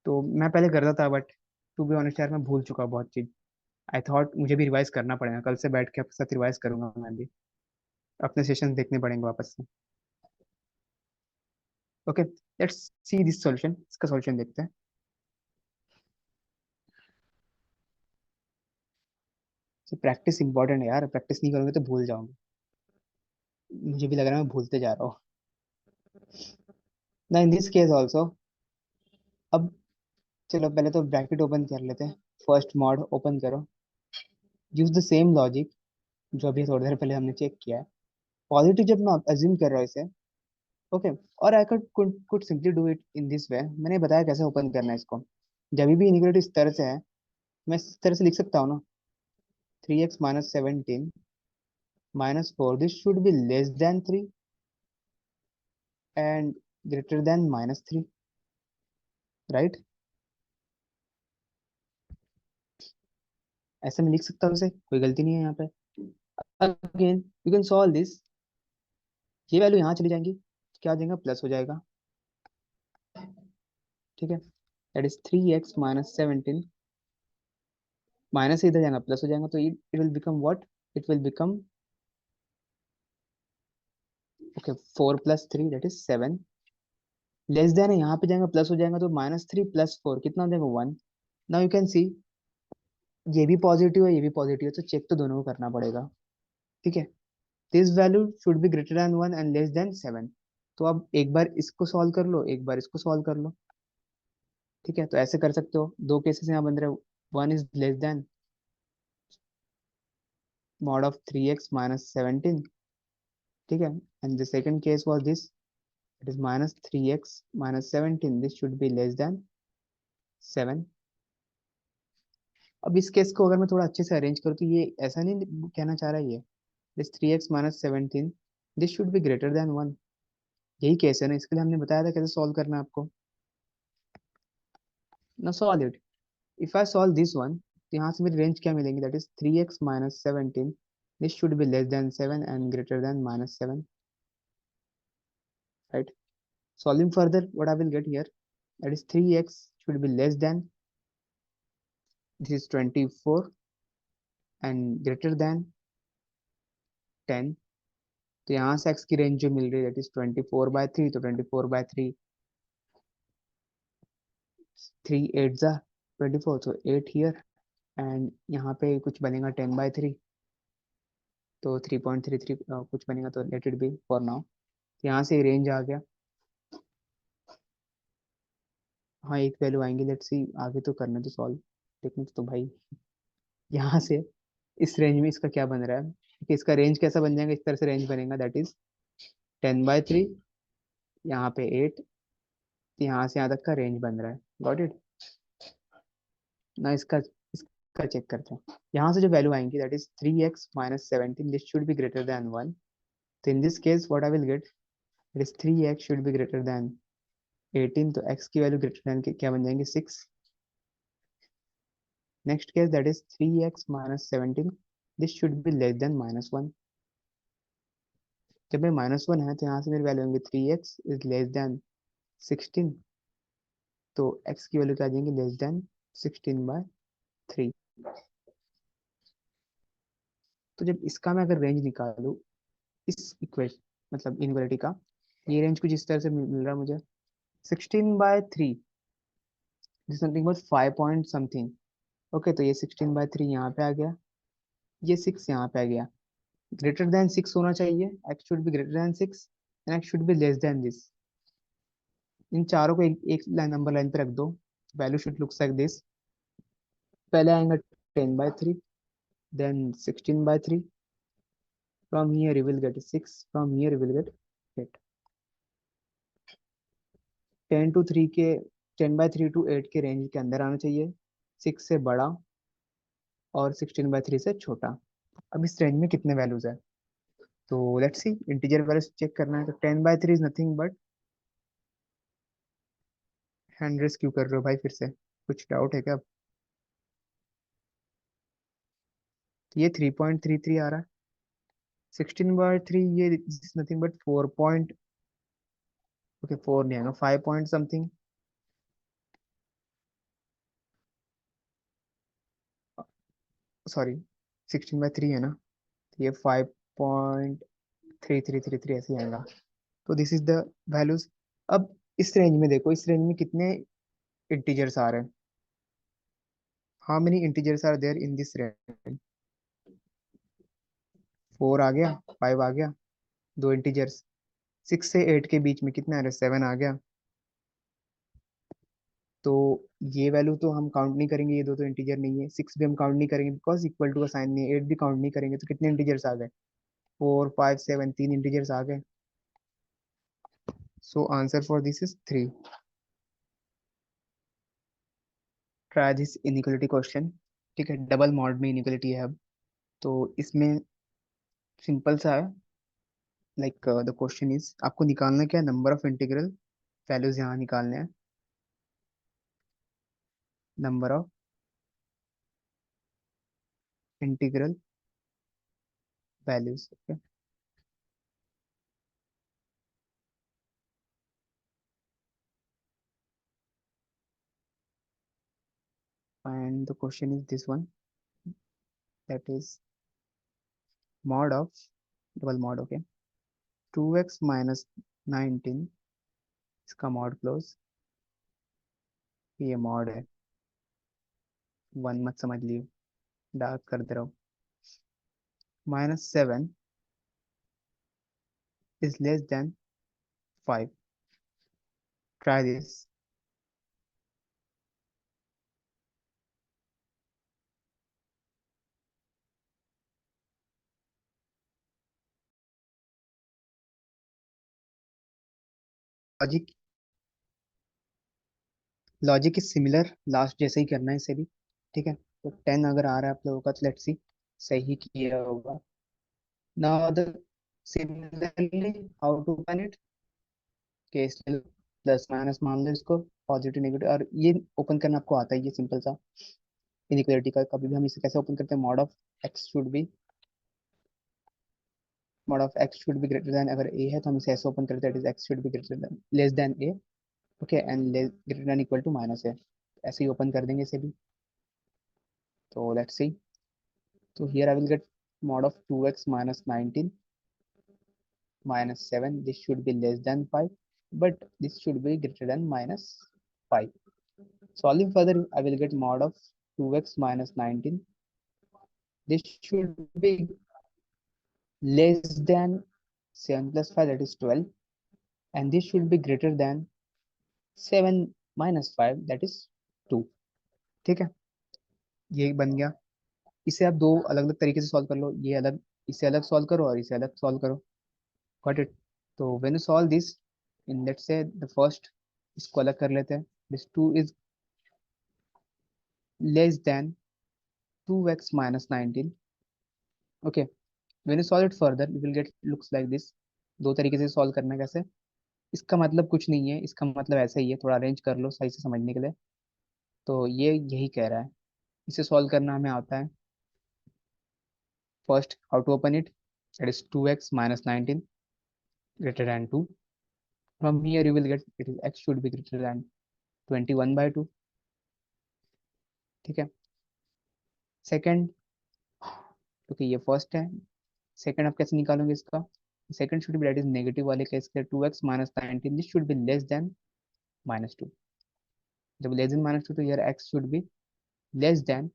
तो मैं पहले करता था, बट टू बी ऑनेस्ट यार मैं भूल चुका बहुत चीज। आई थॉट मुझे भी रिवाइज करना पड़ेगा, कल से बैठ के आपके साथ रिवाइज करूंगा मैं भी। अपने सेशन देखने पड़ेंगे वापस से। Okay, let's see this solution, इसका सॉल्यूशन देखते हैं। प्रैक्टिस इंपॉर्टेंट है यार, प्रैक्टिस नहीं करोगे तो भूल जाओगे। मुझे भी लग रहा है मैं भूलते जा रहा हूँ। ना इन दिस केस ऑल्सो। अब चलो पहले तो ब्रैकेट ओपन कर लेते हैं। फर्स्ट मॉड ओपन करो। यूज द सेम लॉजिक जो अभी थोड़ी देर पहले हमने चेक किया है। पॉजिटिव जब मैं अज्यूम कर रहा हूँ इसे। ओके। और I could simply do it in this वे, मैंने बताया कैसे ओपन करना है इसको। जब भी इनिक्वालिटी इस तरह से है, मैं इस तरह से लिख सकता हूँ ना। 3x - 17 - 4, this should be less than 3 and greater then -3। Right? ऐसे मैं लिख सकता हूँ, इसे कोई गलती नहीं है यहाँ पे। Again you can solve this. ये वैल्यू यहाँ चली जाएंगी, क्या हो जाएगा, प्लस हो जाएगा। ठीक है। दैट इज 3x - 17, माइनस से इधर जाएगा प्लस हो जाएगा, तो it will become what? It will become, okay, 4 + 3 that is 7। Less than है, यहाँ पे जाएगा प्लस हो जाएगा, तो -3 + 4 कितना हो जाएगा, 1। नाउ यू कैन सी, ये भी पॉजिटिव है ये भी पॉजिटिव है, तो चेक तो दोनों को करना पड़ेगा। ठीक है। This value should be greater than 1 and less than 7। तो अब एक बार इसको सॉल्व कर लो, एक बार इसको सॉल्व कर लो। ठीक है, तो ऐसे कर सकते हो, दो केसेस यहाँ बन रहे। One is less then mod of 3x - 17। ठीक है। And the second case was this, it is -3x - 17, this should be less then 7। अब इस केस को अगर मैं थोड़ा अच्छे से अरेंज करूँ, तो ये ऐसा नहीं कहना चाह रहा है ये, this 3x - 17, this should be greater than 1। यही केस है ना, इसके लिए हमने बताया था कैसे सॉल्व करना है आपको। ना solve it. If I solve this one, तो यहाँ से मेरी रेंज क्या मिलेगी, that is 3x - 17, this should be less then 7 and greater then -7, right? Solving further, what I will get here, that is 3x should be less than, this is 24 and greater than 10. तो यहाँ से x की range जो मिल रही है, that is 24/3, तो 24/3, 3 8 जा 24, so 8 here, and यहाँ पे कुछ बनेगा 10/3, तो 3.33 कुछ बनेगा, तो let it be for now. यहाँ से रेंज आ गया। हाँ, एक वैल्यू आएंगे, लेट्स सी, आगे तो करने तो सॉल्व, देखने तो भाई। यहाँ से इस रेंज में इसका क्या बन रहा है कि इसका रेंज कैसा बन जाएगा, इस तरह से रेंज बनेगा, दैट इज 10/3, यहाँ पे 8, यहाँ से यहाँ तक का रेंज बन रहा है। गॉट इट ना? इसका चेक करते हैं। यहाँ से जो वैल्यू आएंगी, that is 3x - 17, this should be greater than 1, तो इन this case what I will gate, it is 3x should be greater then 18, तो x की वैल्यू ग्रेटर देन क्या बन जाएंगे, 6। Next case, that is 3x - 17, this should be less then -1। जब मैं -1 है, तो यहाँ से मेरी वैल्यू होंगी 3x इज लेस देन 16, तो x की वैल्यू क्या आ जाएंगी, लेस देन 16/3। तो जब इसका मैं अगर रेंज निकालूं, इस इक्वेशन मतलब इनक्वालिटी का, ये रेंज कुछ इस तरह से मिल रहा है मुझे, 16/3, this nothing but 5 point something. Okay, तो ये 16/3 यहाँ पे आ गया, ये 6 यहाँ पे आ गया। ग्रेटर देन 6 होना चाहिए, x should be greater than 6 and x should be less than this. इन चारों को एक लाइन नंबर लाइन पे रख दो, value should looks like this. पहले आएगा 10/3, then 16/3, from here you will get 6, from here you will get 8। 10 to 3 के 10/3 to 8 के रेंज के अंदर आना चाहिए, 6 से बड़ा और 16/3 से छोटा। अब इस रेंज में कितने वैल्यूज है, तो लेट्स सी, इंटीजर वैल्यूज चेक करना है। तो 10/3 is nothing but, hand raise क्यों कर रहे हो भाई, फिर से कुछ डाउट है क्या? तो ये 3.33 आ रहा है, 16/3, ये नथिंग बट 4 पॉइंट, ओके 4 नहीं आएगा, 5 पॉइंट समथिंग, सॉरी 16/3 है ना, तो ये 5.3333 ऐसे ही आएगा। तो दिस इज द वैल्यूज। अब इस रेंज में देखो, इस रेंज में कितने इंटीजर्स आ रहे हैं, how many integers are there in this range? 4 आ गया, 5 आ गया, दो इंटीजर्स। 6 से 8 के बीच में कितने आ रहे, 7 आ गया। तो ये वैल्यू तो हम काउंट नहीं करेंगे, ये दो तो इंटीजर नहीं है। 6 भी हम काउंट नहीं करेंगे बिकॉज इक्वल टू का साइन नहीं है। 8 भी काउंट नहीं करेंगे, तो कितने इंटीजर्स आ गए, 4 5 7, तीन इंटीजर्स आ गए। सो answer for this is 3। Try this inequality question. ठीक है, डबल मॉड में इनइक्वालिटी है अब, तो इसमें सिंपल सा है। लाइक द क्वेश्चन इज, आपको निकालना क्या है, नंबर ऑफ इंटीग्रल वैल्यूज यहाँ निकालने हैं, number of integral values. Okay, and the question is this one, that is mod of, double mod, okay, 2x - 19, इसका मॉड क्लोज, ये मॉड है, वन मत समझ लियो, डार्क कर दे रहा हूँ। -7 is less then 5, try this. Logic, logic is similar, last जैसे ही करना है इसे भी। ठीक है, तो 10 अगर आ रहा है आप लोगों का, तो लेट्स सी, सही किया होगा। Now the similarly how to find it, case plus minus मान लो इसको, पॉजिटिव नेगेटिव, और ये ओपन करना आपको आता है, ये सिंपल सा इनइक्वालिटी का। कभी भी हम इसे कैसे ओपन करते हैं, mod of x should be greater then, अगर ए है तो हम इसे ऐसे ओपन करते हैं, that is x should be greater than less than A, okay, and greater than equal to minus A, ऐसे ही ओपन कर देंगे इसे भी। तो लेट्स सी, तो here I will gate mod of 2x minus 19 minus 7, this should be less than 5, but this should be greater than minus 5. Solving further, I will get mod of 2x minus 19, this should be less than 7 plus 5, that is 12, and this should be greater than 7 minus 5, that is 2। ठीक है, ये बन गया। इसे आप दो अलग अलग तरीके से सॉल्व कर लो, ये अलग, इसे अलग सॉल्व करो और इसे अलग सॉल्व करो। Got it. तो when you solve this in, let's say the first, इसको अलग कर लेते हैं, this 2 is less than 2x minus 19, okay. When you solve it further you will get looks like this. दो तरीके से सॉल्व करना है, कैसे, इसका मतलब कुछ नहीं है, इसका मतलब ऐसा ही है, थोड़ा अरेंज कर लो सही से समझने के लिए। तो ये यही कह रहा है, इसे सॉल्व करना हमें आता है। First, how to open it, that is 2x minus 19 greater than 2, from here you will get it is x should be greater than 21 by 2। ठीक है, सेकंड, क्योंकि ये फर्स्ट है, सेकंड आप कैसे निकालोगे इसका, second should be, that is negative वाले केस के, 2x minus 19, this should be less then -2। जब लेस देन -2, तो यार x should be less then,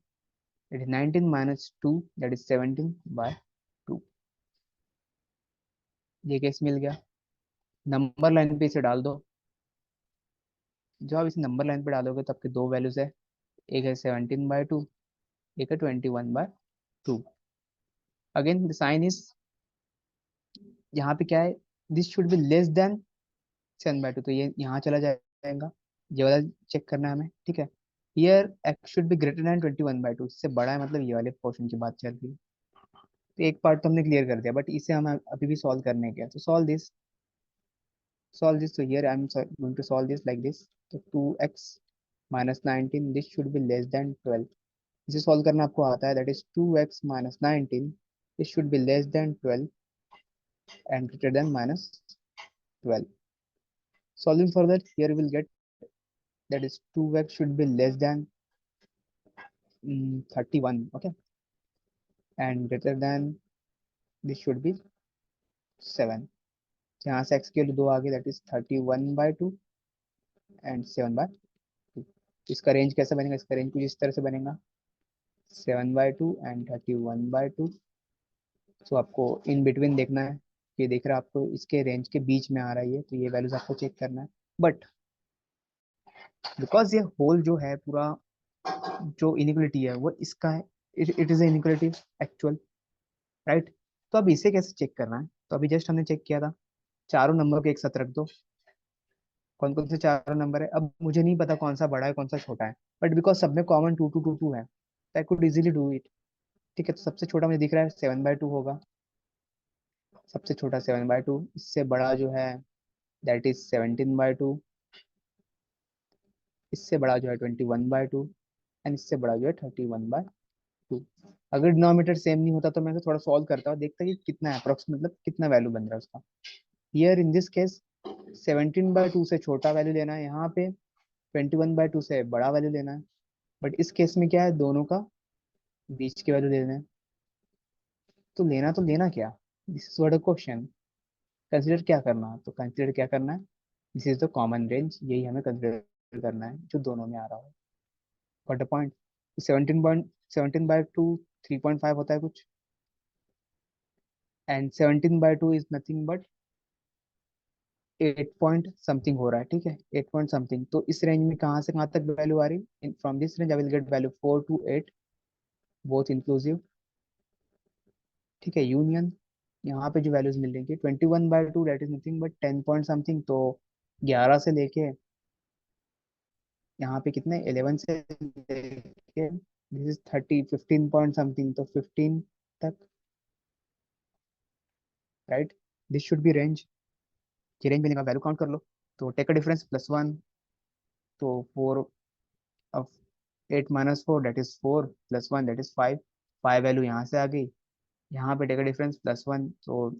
it is 19 minus 2, that is 17 by 2। ये केस मिल गया। नंबर लाइन पे इसे डाल दो, जब आप इसे नंबर लाइन पे डालोगे तो आपके दो वैल्यूज है, एक है 17/2, एक है 21/2। अगेन द साइन इज, यहाँ पे क्या है, this should be less then 7/2, तो ये यहाँ चला जाएगा, ये वाला चेक करना है हमें, ठीक है। Here x should be greater then 21/2, इससे बड़ा है, मतलब ये वाले पोर्शन की बात चल रही है। तो एक पार्ट तो हमने क्लियर कर दिया, बट इसे हम अभी भी सॉल्व करने के, तो सॉल्व दिस, तो here I am going to solve this like this. तो 2x minus 19, this should be less than 12, इसे सॉल्व करना आपको आता है, that is 2x minus 19, this should be less than 12 and greater than -12। Solving further, here we will get, that is 2x should be less than 31, okay, and greater than, this should be 7। यहाँ से x के लिए दो आगे, that is 31/2 and 7/2। इसका range कैसा बनेगा, इसका रेंज कुछ इस तरह से बनेगा, 7/2 and 31/2। सो आपको इन बिटवीन देखना है, ये देख रहा है आपको इसके रेंज के बीच में आ रहा है ये, तो ये वैल्यूज आपको चेक करना है। बट बिकॉज ये होल जो है पूरा, जो इनिक्वलिटी है वो इसका है, it is inequality actual, right. तो अब इसे कैसे चेक करना है, तो अभी जस्ट हमने चेक किया था, चारों नंबर को एक साथ रख दो, कौन कौन से चारों नंबर है, अब मुझे नहीं पता कौन सा बड़ा है कौन सा छोटा है, बट बिकॉज सब में कॉमन 2 2 2 2 है, I could easily do it. ठीक है, तो सबसे छोटा मुझे दिख रहा है 7/2 होगा, सबसे छोटा 7/2, इससे बड़ा जो है दैट इज 17/2, इससे बड़ा जो है 21/2, एंड इससे बड़ा जो है 31/2। अगर डिनोमिनेटर सेम नहीं होता तो मैं थोड़ा सॉल्व करता और देखता कि कितना अप्रोक्स, मतलब कितना वैल्यू बन रहा है उसका। हियर इन दिस केस 17/2 से छोटा वैल्यू लेना है, यहाँ पे 21/2 से बड़ा वैल्यू लेना है, बट इस केस में क्या है, दोनों का बीच के वैल्यू लेना है। तो लेना क्या, this is what a question, consider क्या करना है, तो कंसिडर क्या करना है, this is the common range, यही हमें कंसिडर करना है जो दोनों में आ रहा हो। व्हाट अ पॉइंट, 17/2 3.5 होता है कुछ, and 17/2 is nothing but 8 point something हो रहा है, ठीक है, 8 पॉइंट समथिंग। तो इस रेंज में कहाँ से कहाँ तक वैल्यू आ रही, from this range I will get value 4 to 8, both inclusive, ठीक है, यूनियन। यहाँ पे जो वैल्यूज मिल रही है 21/2, that is nothing but 10 point something, तो 11 से लेके यहाँ पे कितने 11 से लेके दिस इज 30 15 पॉइंट समथिंग, तो 15 तक, right, this should B range. ये रेंज मिलेगा, वैल्यू काउंट कर लो, तो टेक अ डिफरेंस +1, तो 4 of 8 minus 4 that is 4 plus 1 that is 5, 5 value यहाँ से आ गई, यहाँ पे टेक डिफरेंस प्लस 1, तो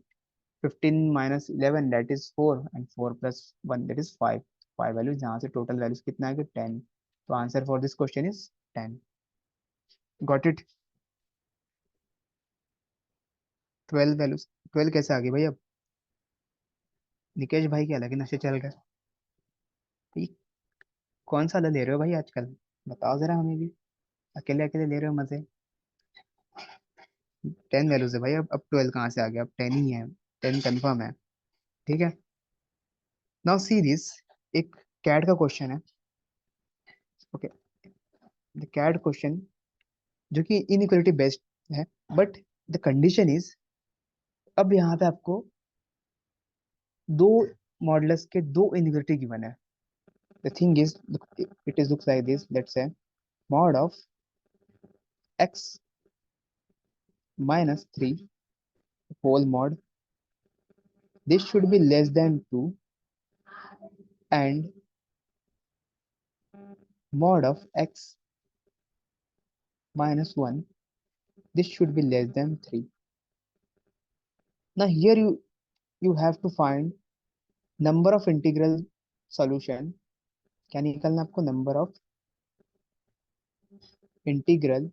15 minus 11 that is 4 and 4 plus 1 that is 5, 5 values यहाँ से टोटल वैल्यूज कितना आ गया 10, तो answer for this question is 10। Got it. 12 values, 12 कैसे आ गई भाई अब? निकेश भाई क्या लगे नशे चल रहे? ये कौन सा ले रहे हो भाई आजकल? बताओ जरा हमें भी, अकेले अकेले ले रहे हो मजे। 10 वैल्यूज है भाई, अब 12 कहाँ से आ गया? अब 10 ही है, 10 कंफर्म है। ठीक है, नाउ सी दिस, एक कैट का क्वेश्चन है। ओके, द कैट क्वेश्चन जो कि इनइक्वालिटी बेस्ड है, बट द कंडीशन इज, अब यहाँ पे आपको दो मॉडल्स के दो इनइक्वालिटी गिवन है। The thing is, it is looks like this, let's say mod of x minus 3 whole mod, this should be less than 2, and mod of x minus 1, this should be less than 3. Now here you have to find number of integral solution। क्या निकालना आपको? Number of integral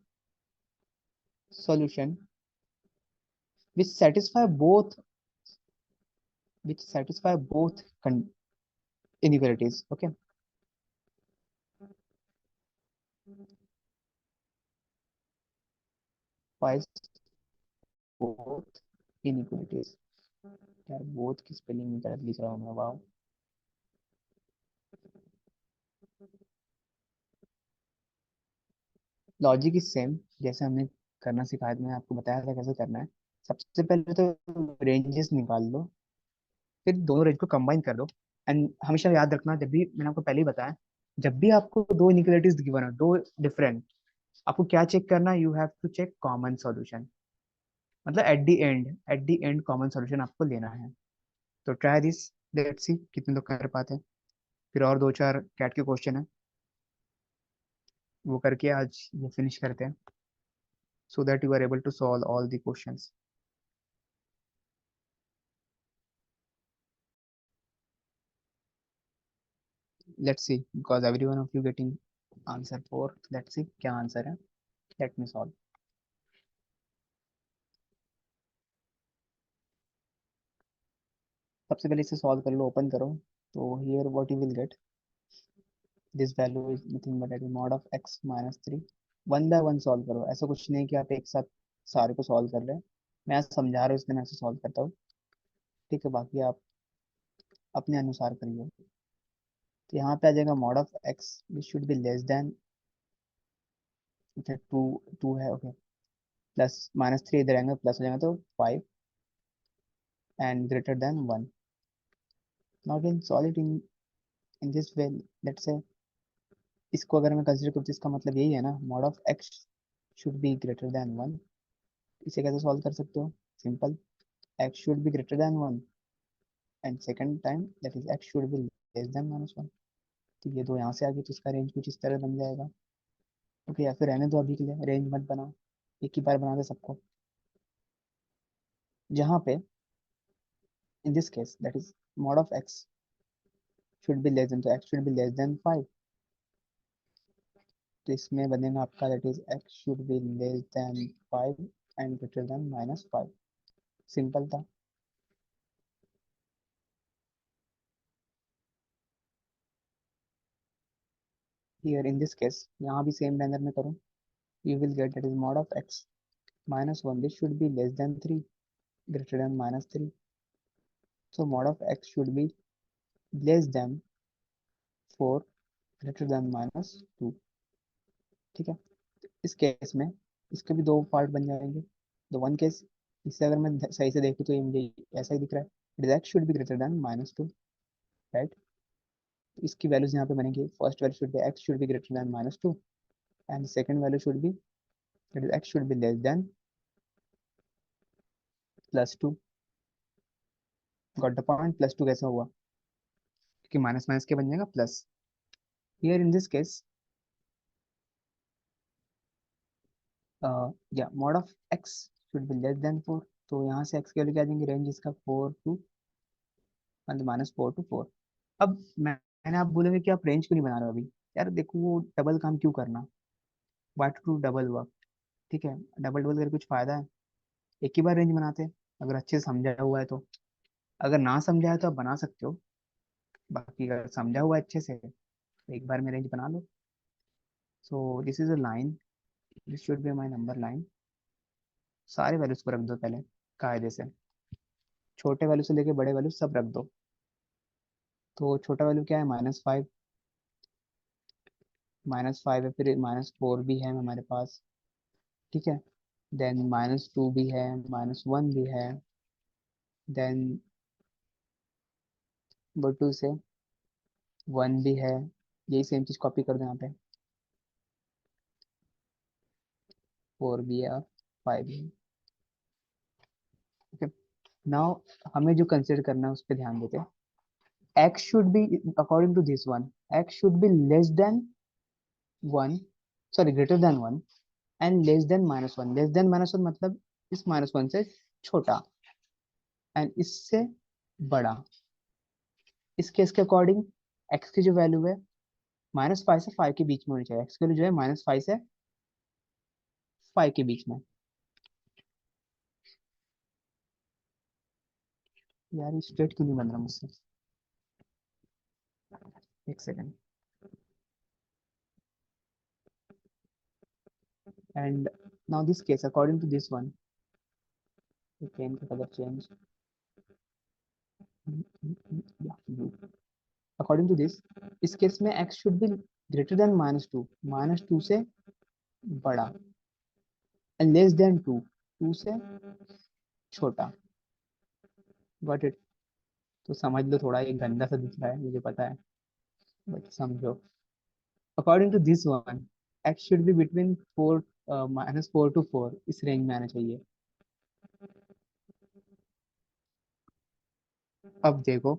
solution which satisfy both, inequalities। Okay, satisfies both inequalities। यार both की spelling में गलत लिख रहा हूँ मैं, वाह। लॉजिक इज सेम, जैसे हमने करना सिखाया था, मैंने आपको बताया था कैसे करना है। सबसे पहले तो रेंजेस निकाल लो, फिर दोनों रेंज को कंबाइन कर दो। एंड हमेशा याद रखना, जब भी, मैंने आपको पहले ही बताया, जब भी आपको दो इनइक्वालिटीज गिवन हो, दो डिफरेंट, आपको क्या चेक करना है? You have to check common solution. मतलब at the end common solution आपको लेना है। तो ट्राई दिस, लेट्स सी कितने लोग कर पाते हैं। फिर और दो चार कैट के क्वेश्चन है, वो करके आज ये फिनिश करते हैं, so that you are able to solve all the questions. Let's see, because every one of you getting answer four, let's see क्या आंसर है। Let me solve. सबसे पहले इसे सॉल्व कर लो, ओपन करो। तो here what you will get, this value is nothing but eight mod of x minus 3। One by one solve करो, ऐसा कुछ नहीं कि आप एक साथ सारे को सॉल्व कर रहे हैं। मैं आज समझा रहा हूँ इसलिए मैं ऐसे सॉल्व करता हूँ। ठीक है, बाकी आप अपने अनुसार करिए। तो यहाँ पे आ जाएगा mod of x, which should be less than, two, two है ओके, प्लस माइनस 3 इधर आएंगे, प्लस हो जाएगा तो 5, and greater than 1। Now can solve it in this way. Let's say इसको अगर मैं कंसिडर करूँ तो इसका मतलब यही है ना, mod of x should be greater than 1। इसे कैसे सॉल्व कर सकते हो? Simple, x should be greater than 1, and second time that is x should be less then minus 1। तो ये दो यहाँ से आ गए, तो इसका रेंज कुछ इस तरह बन जाएगा। ओके, या फिर रहने दो अभी के लिए, रेंज मत बनाओ, एक ही बार बना दे सबको। जहाँ पे इन this case that is mod of x should be less then, तो x should be less then 5। तो इसमें बनेगा आपका that is x should be less then 5 and greater than minus 5। Simple था। हियर इन दिस केस यहाँ भी same manner में करो, you will get that is mod of x minus 1, this should be less than 3, greater than minus 3, so mod of x should be less than 4, greater than minus 2। ठीक है, इस case में इसके भी दो part बन जाएंगे। द वन केस, इससे अगर मैं सही से देखूँ तो ये मुझे ऐसा ही दिख रहा है, it is x should be greater than minus 2, right. तो इसकी वैल्यूज यहाँ पे बनेगी, first value should be x should be greater than minus 2, and second value should be that is x should be less than plus 2। Got the point? Plus 2 कैसे हुआ? क्योंकि minus minus के बन जाएगा plus. Here in this case या mod of x should be less then 4, तो यहाँ से एक्स की वैल्यू क्या देंगे, रेंज इसका 4 टू -4 to 4। अब मैंने आप बोलेंगे कि आप रेंज क्यों नहीं बना रहे हो अभी। यार देखो वो डबल काम क्यों करना, वाट टू डबल वर्क। ठीक है, डबल डबल करके कुछ फायदा है, एक ही बार रेंज बनाते हैं अगर अच्छे से समझा हुआ है तो। अगर ना समझा है तो आप बना सकते हो, बाकी अगर समझा हुआ है अच्छे से तो एक बार में रेंज बना लो। So this is a line, this should be my number line. सारे वैल्यूज को रख दो पहले कायदे से, छोटे वैल्यू से लेके बड़े वैल्यू सब रख दो। तो छोटा वैल्यू क्या है, -5, -5 है, फिर -4 भी है हमारे पास। ठीक है, देन -2 भी है, -1 भी है, देन -2 से 1 भी है। यही सेम चीज कॉपी कर दो यहाँ पे, 4 भी है और 5 भी है। ओके, नाउ हमें जो कंसिडर करना है उस पर ध्यान देते हैं। x should be according to this one, x should be less than 1, sorry greater than 1 and less than -1। Less than -1 मतलब इस -1 से छोटा एंड इससे बड़ा। इस केस के अकॉर्डिंग x की जो वैल्यू है -5 से 5 के बीच में होनी चाहिए, x की वैल्यू जो है -5 से 5 के बीच में। यार ये स्ट्रेट क्यों नहीं बन रहा मुझसे, एक second. And now this case according to this one, pen का colour change, according to this, इस केस में x should be greater than -2, -2 से बड़ा एंड लेस देन 2, 2 से छोटा। Got it. तो समझ लो, थोड़ा ये गंदा सा दिख रहा है मुझे पता है, बट समझो। According to this one x should be between 4, -4 to 4, इस रेंज में आना चाहिए। अब देखो,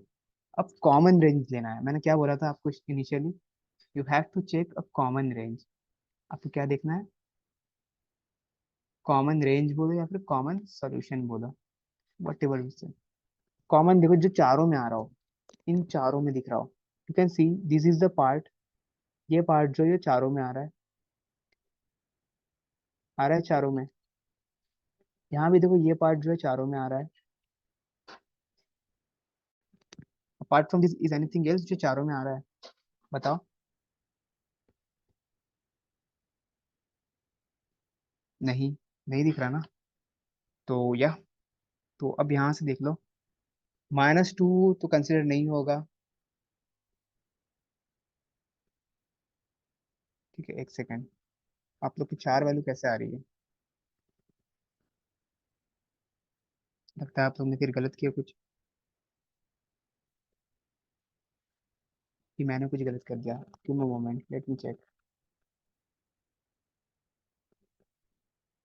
अब कॉमन रेंज लेना है, मैंने क्या बोला था आपको initially, you have to check a common range. आपको क्या देखना है, कॉमन रेंज बोलो या फिर कॉमन सॉल्यूशन बोलो, वट एवर। कॉमन देखो जो चारों में आ रहा हो, इन चारों में दिख रहा हो, you can see this is the part, ये पार्ट जो ये चारों में आ रहा है, आ रहा है चारों में। यहाँ भी देखो ये पार्ट जो है चारों में आ रहा है। Apart from this is anything else जो चारों में आ रहा है, बताओ। नहीं, नहीं दिख रहा ना, तो या, तो अब यहाँ से देख लो, -2 तो कंसिडर नहीं होगा। ठीक है, एक सेकेंड, आप लोग की चार वैल्यू कैसे आ रही है, लगता है आप लोग ने फिर गलत किया कुछ, कि मैंने कुछ गलत कर दिया। give me a moment, let me check.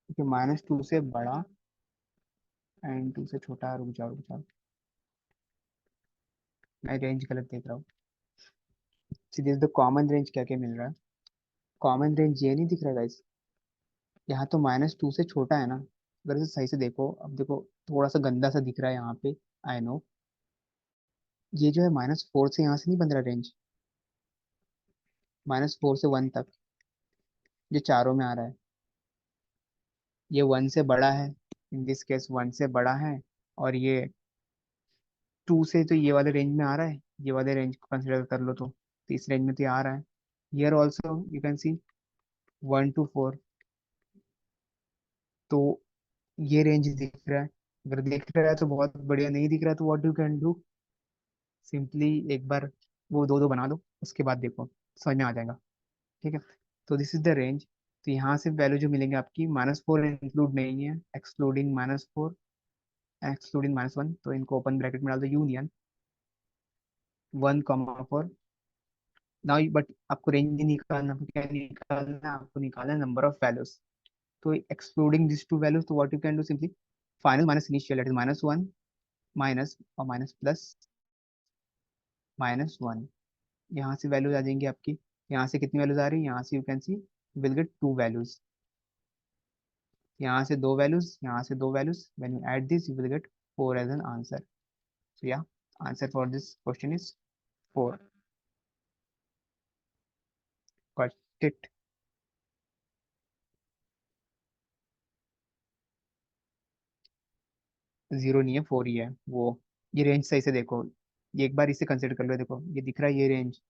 क्योंकि -2 से बड़ा एंड 2 से छोटा, रुक जाओ रुक जाओ, मैं रेंज गलत देख रहा हूँ। सीधे द कॉमन रेंज क्या क्या मिल रहा है, कॉमन रेंज ये नहीं दिख रहा गाइस, यहाँ तो -2 से छोटा है ना। अगर इसे सही से देखो, अब देखो थोड़ा सा गंदा सा दिख रहा है यहाँ पे, आई नो। ये जो है -4 से यहाँ से नहीं बन रहा रेंज, -4 से 1 तक जो चारों में आ रहा है, ये 1 से बड़ा है, इन दिस केस 1 से बड़ा है, और ये 2 से तो ये वाले रेंज में आ रहा है, ये वाले रेंज को कंसिडर कर लो तो इस रेंज में तो ये आ रहा है। Here also you can C 1 to 4, तो ये रेंज दिख रहा है। अगर दिख रहा है तो बहुत बढ़िया, नहीं दिख रहा है तो what you can do, simply एक बार वो दो दो बना दो, उसके बाद देखो समझ में आ जाएगा। ठीक है, तो दिस इज द रेंज। तो यहाँ से वैल्यू जो मिलेंगे आपकी, -4 इंक्लूड नहीं है, एक्सक्लूडिंग -4, एक्सक्लूडिंग -1, तो इनको ओपन ब्रैकेट में डाल दो, यूनियन 1, 4। नाउ बट आपको रेंज नहीं निकालना, आपको क्या निकालना है, आपको निकालना है नंबर ऑफ वैल्यूज। तो एक्सक्लूडिंग दिस टू वैल्यूज, तो what you can do simply, final minus initial, that is -1 minus और माइनस प्लस -1, यहाँ से वैल्यूज आ जाएंगी आपकी यहाँ से कितनी वैल्यूज आ रही है, यहाँ से you can see will get two values, यहाँ से दो वैल्यूज, यहाँ से दो values, when you add this you will get four as an answer. So yeah, answer for this question is four. Got it. Zero नहीं है, four ही है वो. ये रेंज सही से देखो, ये एक बार इसे कंसिडर कर लो. देखो ये दिख रहा है, ये रेंज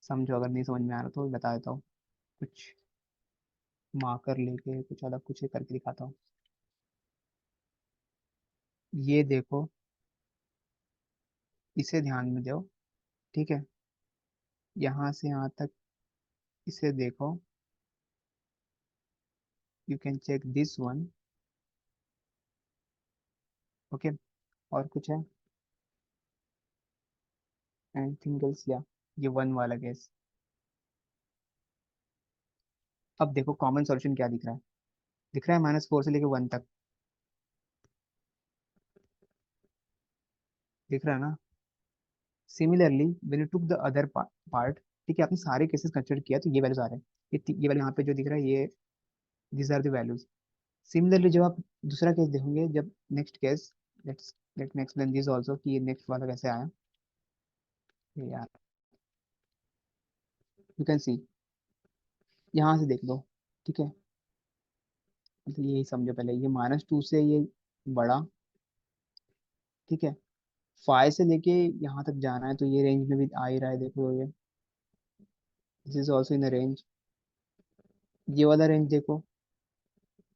समझो. अगर नहीं समझ में आ रहा तो बता देता हूँ. कुछ मार्कर लेके कुछ अलग कुछ करके दिखाता हूँ. ये देखो, इसे ध्यान में दो. ठीक है, यहाँ से यहाँ तक इसे देखो. You can check this one. Okay, और कुछ है एनीथिंग एल्स? या ये वन वाला केस. अब देखो कॉमन सॉल्यूशन क्या दिख रहा है. दिख रहा है माइनस फोर से लेके वन तक. दिख रहा है ना. Similarly when you took the other part, ठीक है, आपने सारे केसेस कंसिडर किया तो ये वैल्यूज आ रहे हैं. ये वाले यहाँ पे जो दिख रहा है, ये this are the values. Similarly जब आप दूसरा केस देखोगे, जब next case, let me explain this also कि ये नेक्स्ट वाला कैसे आया. ये यार, यू कैन सी, यहाँ से देख लो. ठीक है, तो यही समझो. पहले ये माइनस टू से ये बड़ा. ठीक है, फाइव से लेके यहाँ तक जाना है तो ये रेंज में भी आ ही रहा है. देखो ये, this is also in the range. ये वाला रेंज देखो,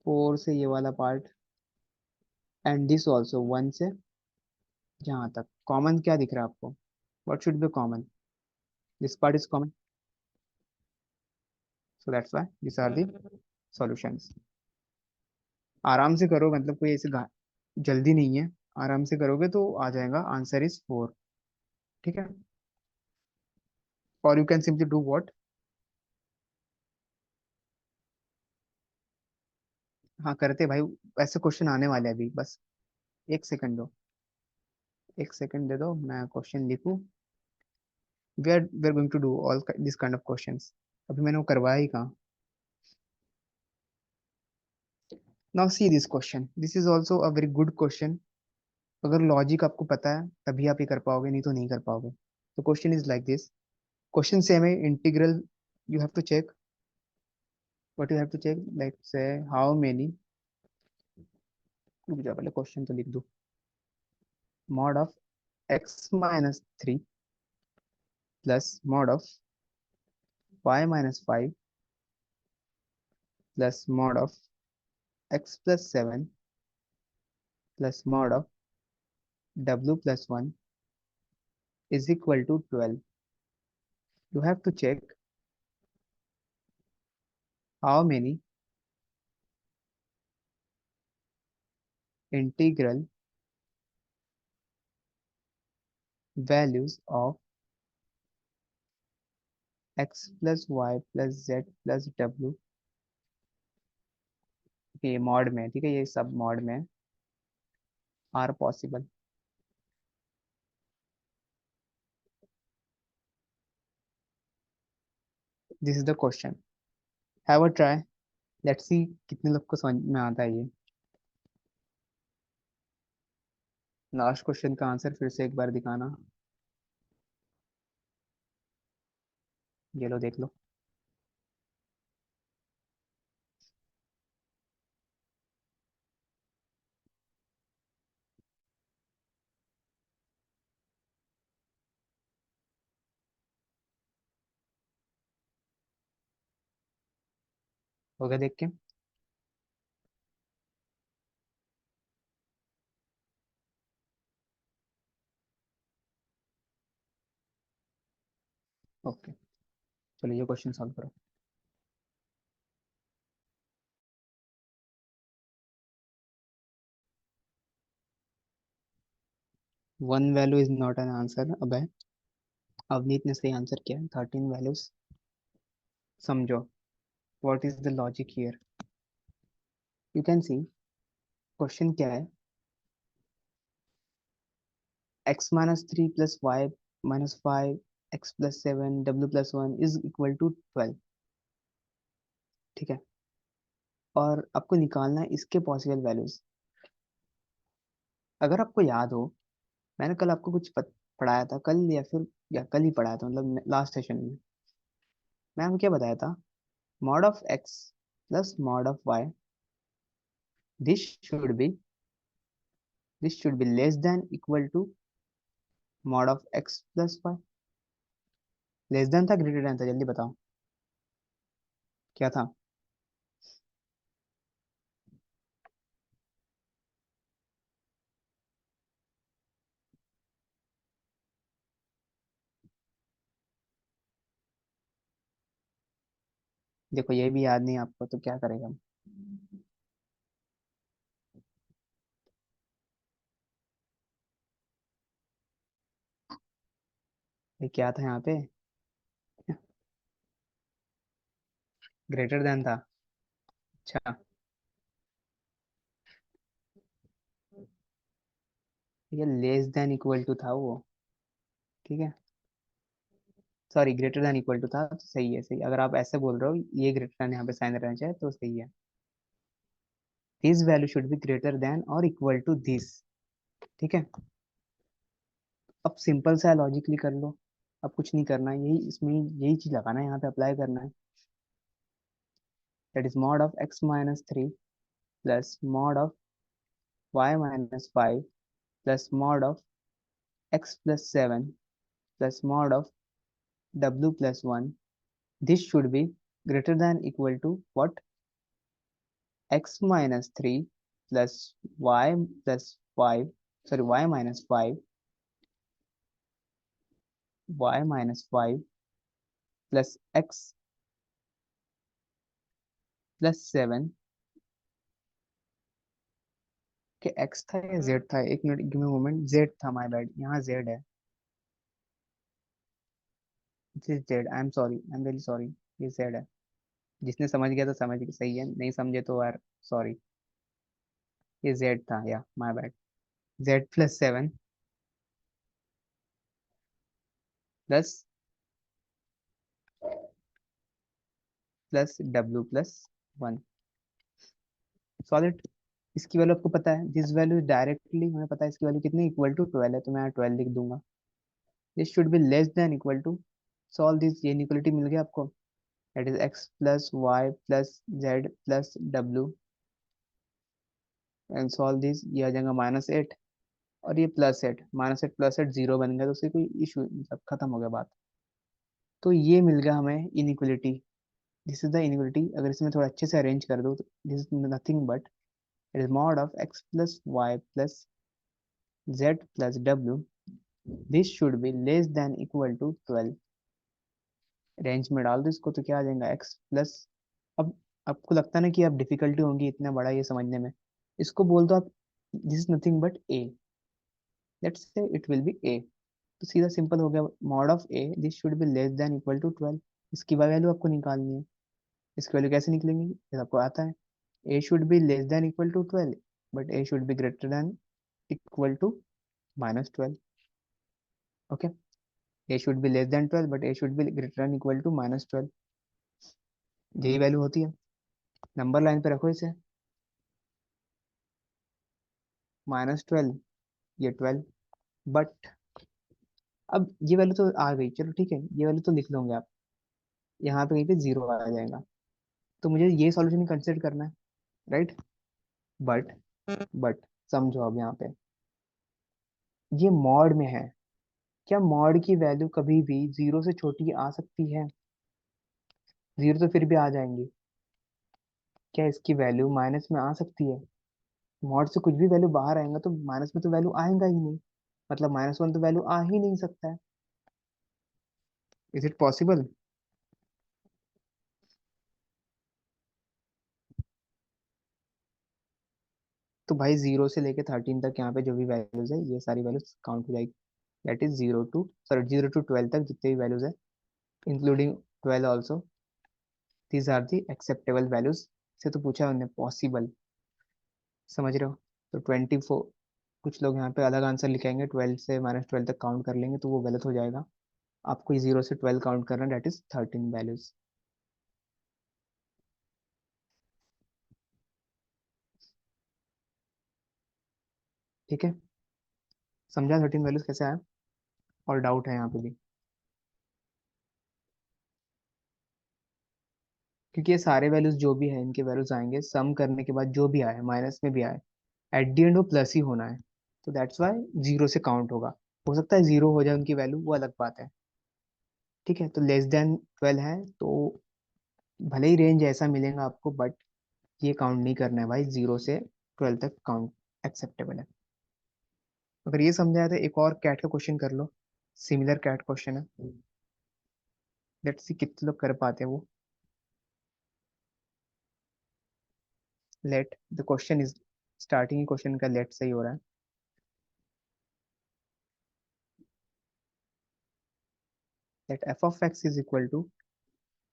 फोर से ये वाला part, and this also one से यहाँ तक. कॉमन क्या दिख रहा है आपको? What should be common? This part is common. So that's why this are the solutions. आराम से करो, मतलब कोई ऐसे जल्दी नहीं है. आराम से करोगे तो आ जाएगा. Answer is four. ठीक है, और you can simply do what. हाँ करते भाई, ऐसे क्वेश्चन आने वाले हैं अभी. बस एक सेकंड दो, एक सेकंड दे दो, मैं क्वेश्चन लिखूं. We are going to do all this kind of questions. अभी मैंने वो करवाया ही कहाँ. Now see this question, this is also a very good question. अगर लॉजिक आपको पता है तभी आप ये कर पाओगे, नहीं तो नहीं कर पाओगे. तो question is like this. Question same है, integral. You have to check, what you have to check, like say how many. रुक जा, पहले क्वेश्चन तो लिख दूं. Mod of x minus three plus mod of y minus five plus mod of x plus seven plus mod of डब्ल्यू plus one is equal to 12. You have to check how many integral values of x plus y plus z plus w, ये mod में, ठीक है, ये सब mod में are possible. This is the question. Have a try. Let's see कितने लोग को समझ में आता है ये. लास्ट क्वेश्चन का आंसर फिर से एक बार दिखाना. ये लो देख लो. हो गया देख के? ओके, चलो ये क्वेश्चन सॉल्व करो. One value is not an answer. अब है, अवनीत ने सही आंसर किया, 13 वैल्यूज. समझो what is the logic here. You can see question क्या है. x minus three plus y minus five x+7 w+1 is equal to 12। ठीक है, और आपको निकालना है इसके पॉसिबल वैल्यूज। अगर आपको याद हो, मैंने कल आपको कुछ पढ़ाया था, कल या कल ही पढ़ाया था, मतलब लास्ट सेशन में। मैम क्या बताया था? Mod of x plus mod of y, this should be this should be less than equal to mod of x plus y. Less than था, ग्रेटर देन था? जल्दी बताओ क्या था। देखो ये भी याद नहीं आपको तो क्या करेगा हम। ये क्या था यहाँ पे? ग्रेटर देन था। अच्छा, ये लेस देन इक्वल टू था वो। ठीक है, sorry, greater than equal to था, तो सही है, सही। अगर आप ऐसे बोल रहे हो, ये ग्रेटर देन यहाँ पे साइन रहना चाहिए, तो सही है। This value should be greater then और इक्वल टू दिस। ठीक है, अब सिंपल सा लॉजिकली कर लो। अब कुछ नहीं करना है, यही इसमें यही चीज लगाना है, यहाँ पे अप्लाई करना है। That is mod of x-3 plus mod of y-5 plus mod of x+7 plus mod of w+1। This should be greater than equal to what? x-3 plus y+5, sorry y-5, y-5 plus x+7 के x था या z था? एक minute, give me moment. z था, my bad, यहाँ z है। This z, I am sorry, I am very sorry, ये z है। जिसने समझ गया तो समझ गया, सही है, नहीं समझे तो यार सॉरी। ये z था, या my bad. z+7 plus w+1, solid. इसकी वैल्यू आपको पता है, दिस वैल्यू डायरेक्टली हमें पता है इसकी वैल्यू कितनी, इक्वल टू 12 है, तो मैं 12 लिख दूंगा। This should be less than equal to, solve this, ये इक्वलिटी मिल गया आपको। That is x plus y plus z plus डब्ल्यू, एंड सॉल्व दिस, ये आ जाएगा -8, और ये +8, -8 +8 जीरो बन गया, तो उससे कोई इशू, मतलब खत्म हो गया बात। तो ये मिल गया हमें inequality. This is the inequality. अगर इसमें थोड़ा अच्छे से अरेंज कर दो, तो this is nothing but it is mod of x plus y plus z plus डब्ल्यू। This should be less than equal to 12। Range में डाल दो इसको, तो क्या आ जाएगा? x प्लस, अब आपको लगता है ना कि अब डिफिकल्टी होगी इतना बड़ा ये समझने में, इसको बोल दो आप, this is nothing but a, let's say it will be a। तो सीधा सिंपल हो गया, mod of a, this should be less than equal to 12। इसकी वैल्यू आपको निकालनी है। इसकी वैल्यू कैसे निकलेंगे, ये आपको आता है। a should be less than equal to 12, but a should be greater than equal to -12। Okay, a should be less than 12, but a should be greater than equal to -12। यही वैल्यू होती है। Number line पे रखो इसे, -12, ये 12। But अब ये value तो आ गई, चलो ठीक है, ये वैल्यू तो लिख लोगे आप, यहाँ पे कहीं पे जीरो आ जाएगा, तो मुझे ये सॉल्यूशन ही कंसिडर करना है, राइट? बट बट समझो अब यहाँ पे, ये मॉड में है। क्या मॉड की वैल्यू कभी भी जीरो से छोटी आ सकती है? जीरो तो फिर भी आ जाएंगी। क्या इसकी वैल्यू माइनस में आ सकती है? मॉड से कुछ भी वैल्यू बाहर आएगा तो माइनस में तो वैल्यू आएगा ही नहीं, मतलब -1 तो वैल्यू आ ही नहीं सकता है। Is it possible? तो भाई 0 से लेके 13 तक यहाँ पे जो भी वैल्यूज है, ये सारी वैल्यूज काउंट हो जाएगी। दैट इज 0 टू 12 तक जितने भी वैल्यूज है, including 12 also, these are the acceptable values. से तो पूछा उन्होंने पॉसिबल, समझ रहे हो? तो 24, कुछ लोग यहाँ पे अलग आंसर लिखेंगे, 12 से -12 तक काउंट कर लेंगे, तो वो गलत हो जाएगा। आपको 0 से 12 काउंट करना, डेट इज 13 वैल्यूज। ठीक है, समझा 13 वैल्यूज कैसे आया? और डाउट है यहाँ पे भी? क्योंकि ये सारे वैल्यूज जो भी है इनके वैल्यूज आएंगे सम करने के बाद, जो भी आए माइनस में भी आए, एट दी एंड वो प्लस ही होना है। तो दैट्स वाई 0 से काउंट होगा। हो सकता है 0 हो जाए उनकी वैल्यू, वो अलग बात है। ठीक है, तो लेस देन 12 है तो भले ही रेंज ऐसा मिलेगा आपको, बट ये काउंट नहीं करना है भाई, 0 से 12 तक काउंट एक्सेप्टेबल है। अगर ये समझाया तो एक और कैट का क्वेश्चन कर लो, सिमिलर कैट क्वेश्चन है। लेट्स सी कितने लोग कर पाते हैं वो। Let the question is, starting question का लेट सही हो रहा है। Let f of x is equal to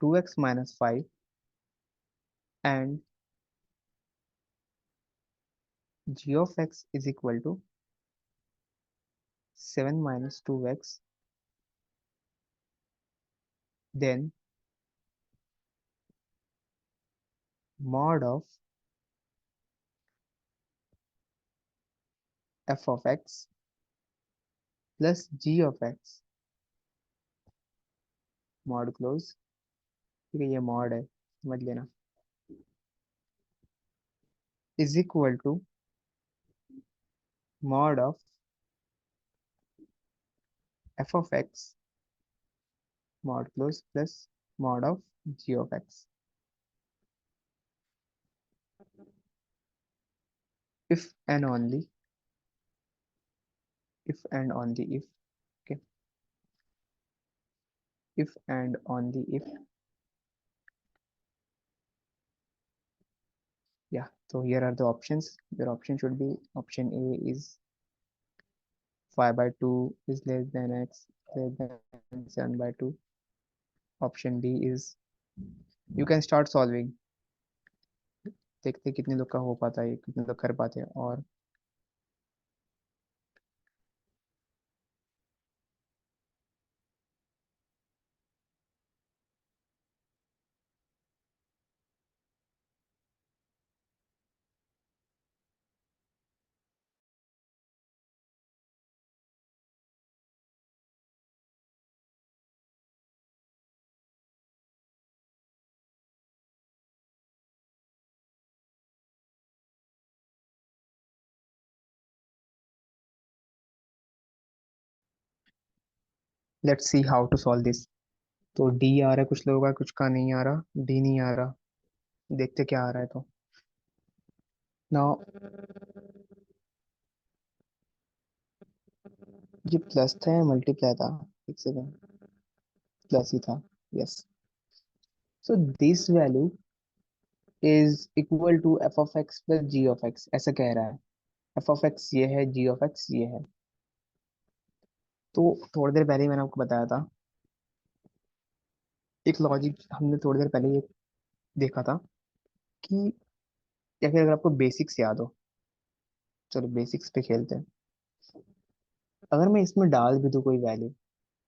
2x - 5 and g of x is equal to 7 - 2x, then mod of f of x plus g of x, mod close. ठीक है, ये mod है समझ लेना, is equal to mod of f of x, mod close plus mod of g of x, if and only, if and only if, okay, if and only if, yeah. So here are the options. Your option should be option A is 5/2 is less than x less than 7/2. Option B is, you can start solving, देखते हैं कितने लोग का हो पाता है, कितने लोग कर पाते हैं। और let's see how to solve this. तो डी आ रहा है कुछ लोगों का, कुछ का नहीं आ रहा, डी नहीं आ रहा। देखते क्या आ रहा है। तो नाउ ये प्लस था या मल्टीप्लाई था? एक सेकेंड, प्लस ही था। Yes, so this value is equal to f of x plus ji of x, ऐसा कह रहा है। एफ ऑफ एक्स ये है, जी ऑफ एक्स ये है। तो थोड़ी देर पहले ही मैंने आपको बताया था एक लॉजिक, हमने थोड़ी देर पहले ये देखा था कि, या फिर अगर आपको बेसिक्स याद हो, चलो बेसिक्स पे खेलते हैं। अगर मैं इसमें डाल भी दूं कोई वैल्यू,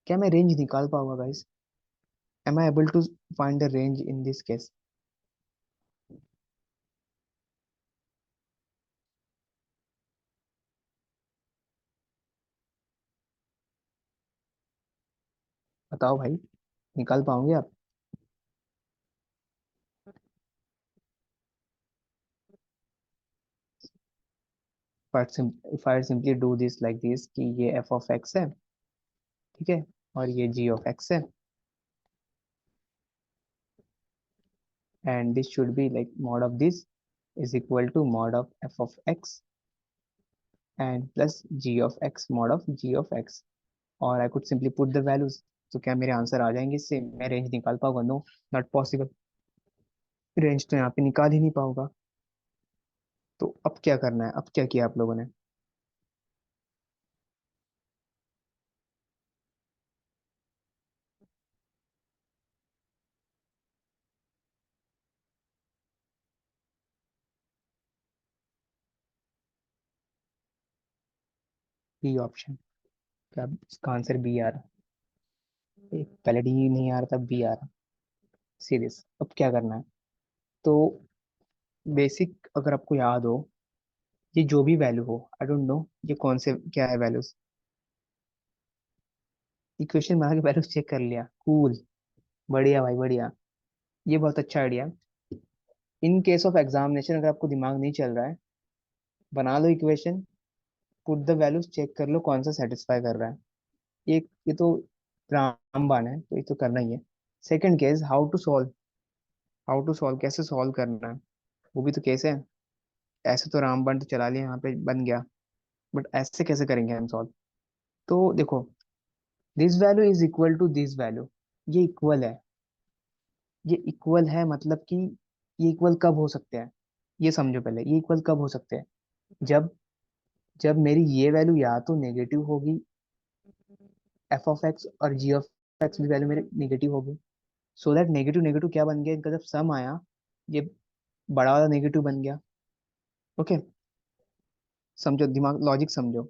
क्या मैं रेंज निकाल पाऊंगा guys? Am I able to find the range in this case? बताओ भाई, निकाल पाओगे आप? But if I simply do this like this, कि ये एफ ऑफ एक्स है, ठीक है, और ये जी ऑफ एक्स है, and this should be like mod of this is equal to mod of F of x and plus ji of x mod of G of x, और I could simply put the values. तो क्या मेरे answer आ जाएंगे इससे? मैं range निकाल पाऊंगा? No, not possible. Range तो यहाँ पे निकाल ही नहीं पाऊंगा। तो अब क्या करना है? अब क्या किया आप लोगों ने? बी ऑप्शन, क्या इसका आंसर बी आ रहा? पहले डी नहीं आ रहा था, बी आ रहा। सीरीज, अब क्या करना है? तो बेसिक अगर आपको याद हो, ये जो भी वैल्यू हो, आई डोंट नो ये कौन से क्या है वैल्यूज, इक्वेशन बना के वैल्यूज चेक कर लिया, कूल, बढ़िया भाई बढ़िया। ये बहुत अच्छा idea. In case of examination अगर आपको दिमाग नहीं चल रहा है, बना लो equation, put the values, check कर लो कौन सा सेटिस्फाई कर रहा है। ये तो रामबाण है, तो ये तो करना ही है। Second case, how to solve कैसे सॉल्व करना है, वो भी तो केस है। ऐसे तो रामबाण तो चला लिया, यहाँ पे बन गया, बट ऐसे कैसे करेंगे हम सॉल्व? तो देखो, this value is equal to this value, ये इक्वल है। ये इक्वल है मतलब कि ये इक्वल कब हो सकते हैं? ये समझो पहले, ये इक्वल कब हो सकते हैं? जब जब मेरी ये वैल्यू या तो नेगेटिव होगी, एफ ऑफ एक्स और जी ऑफ एक्स की वैल्यू मेरी नेगेटिव होगी। सो दैट नेगेटिव नेगेटिव क्या बन गया, इनका जब सम आया, ये बड़ा वाला नेगेटिव बन गया। ओके, समझो, दिमाग लॉजिक समझो।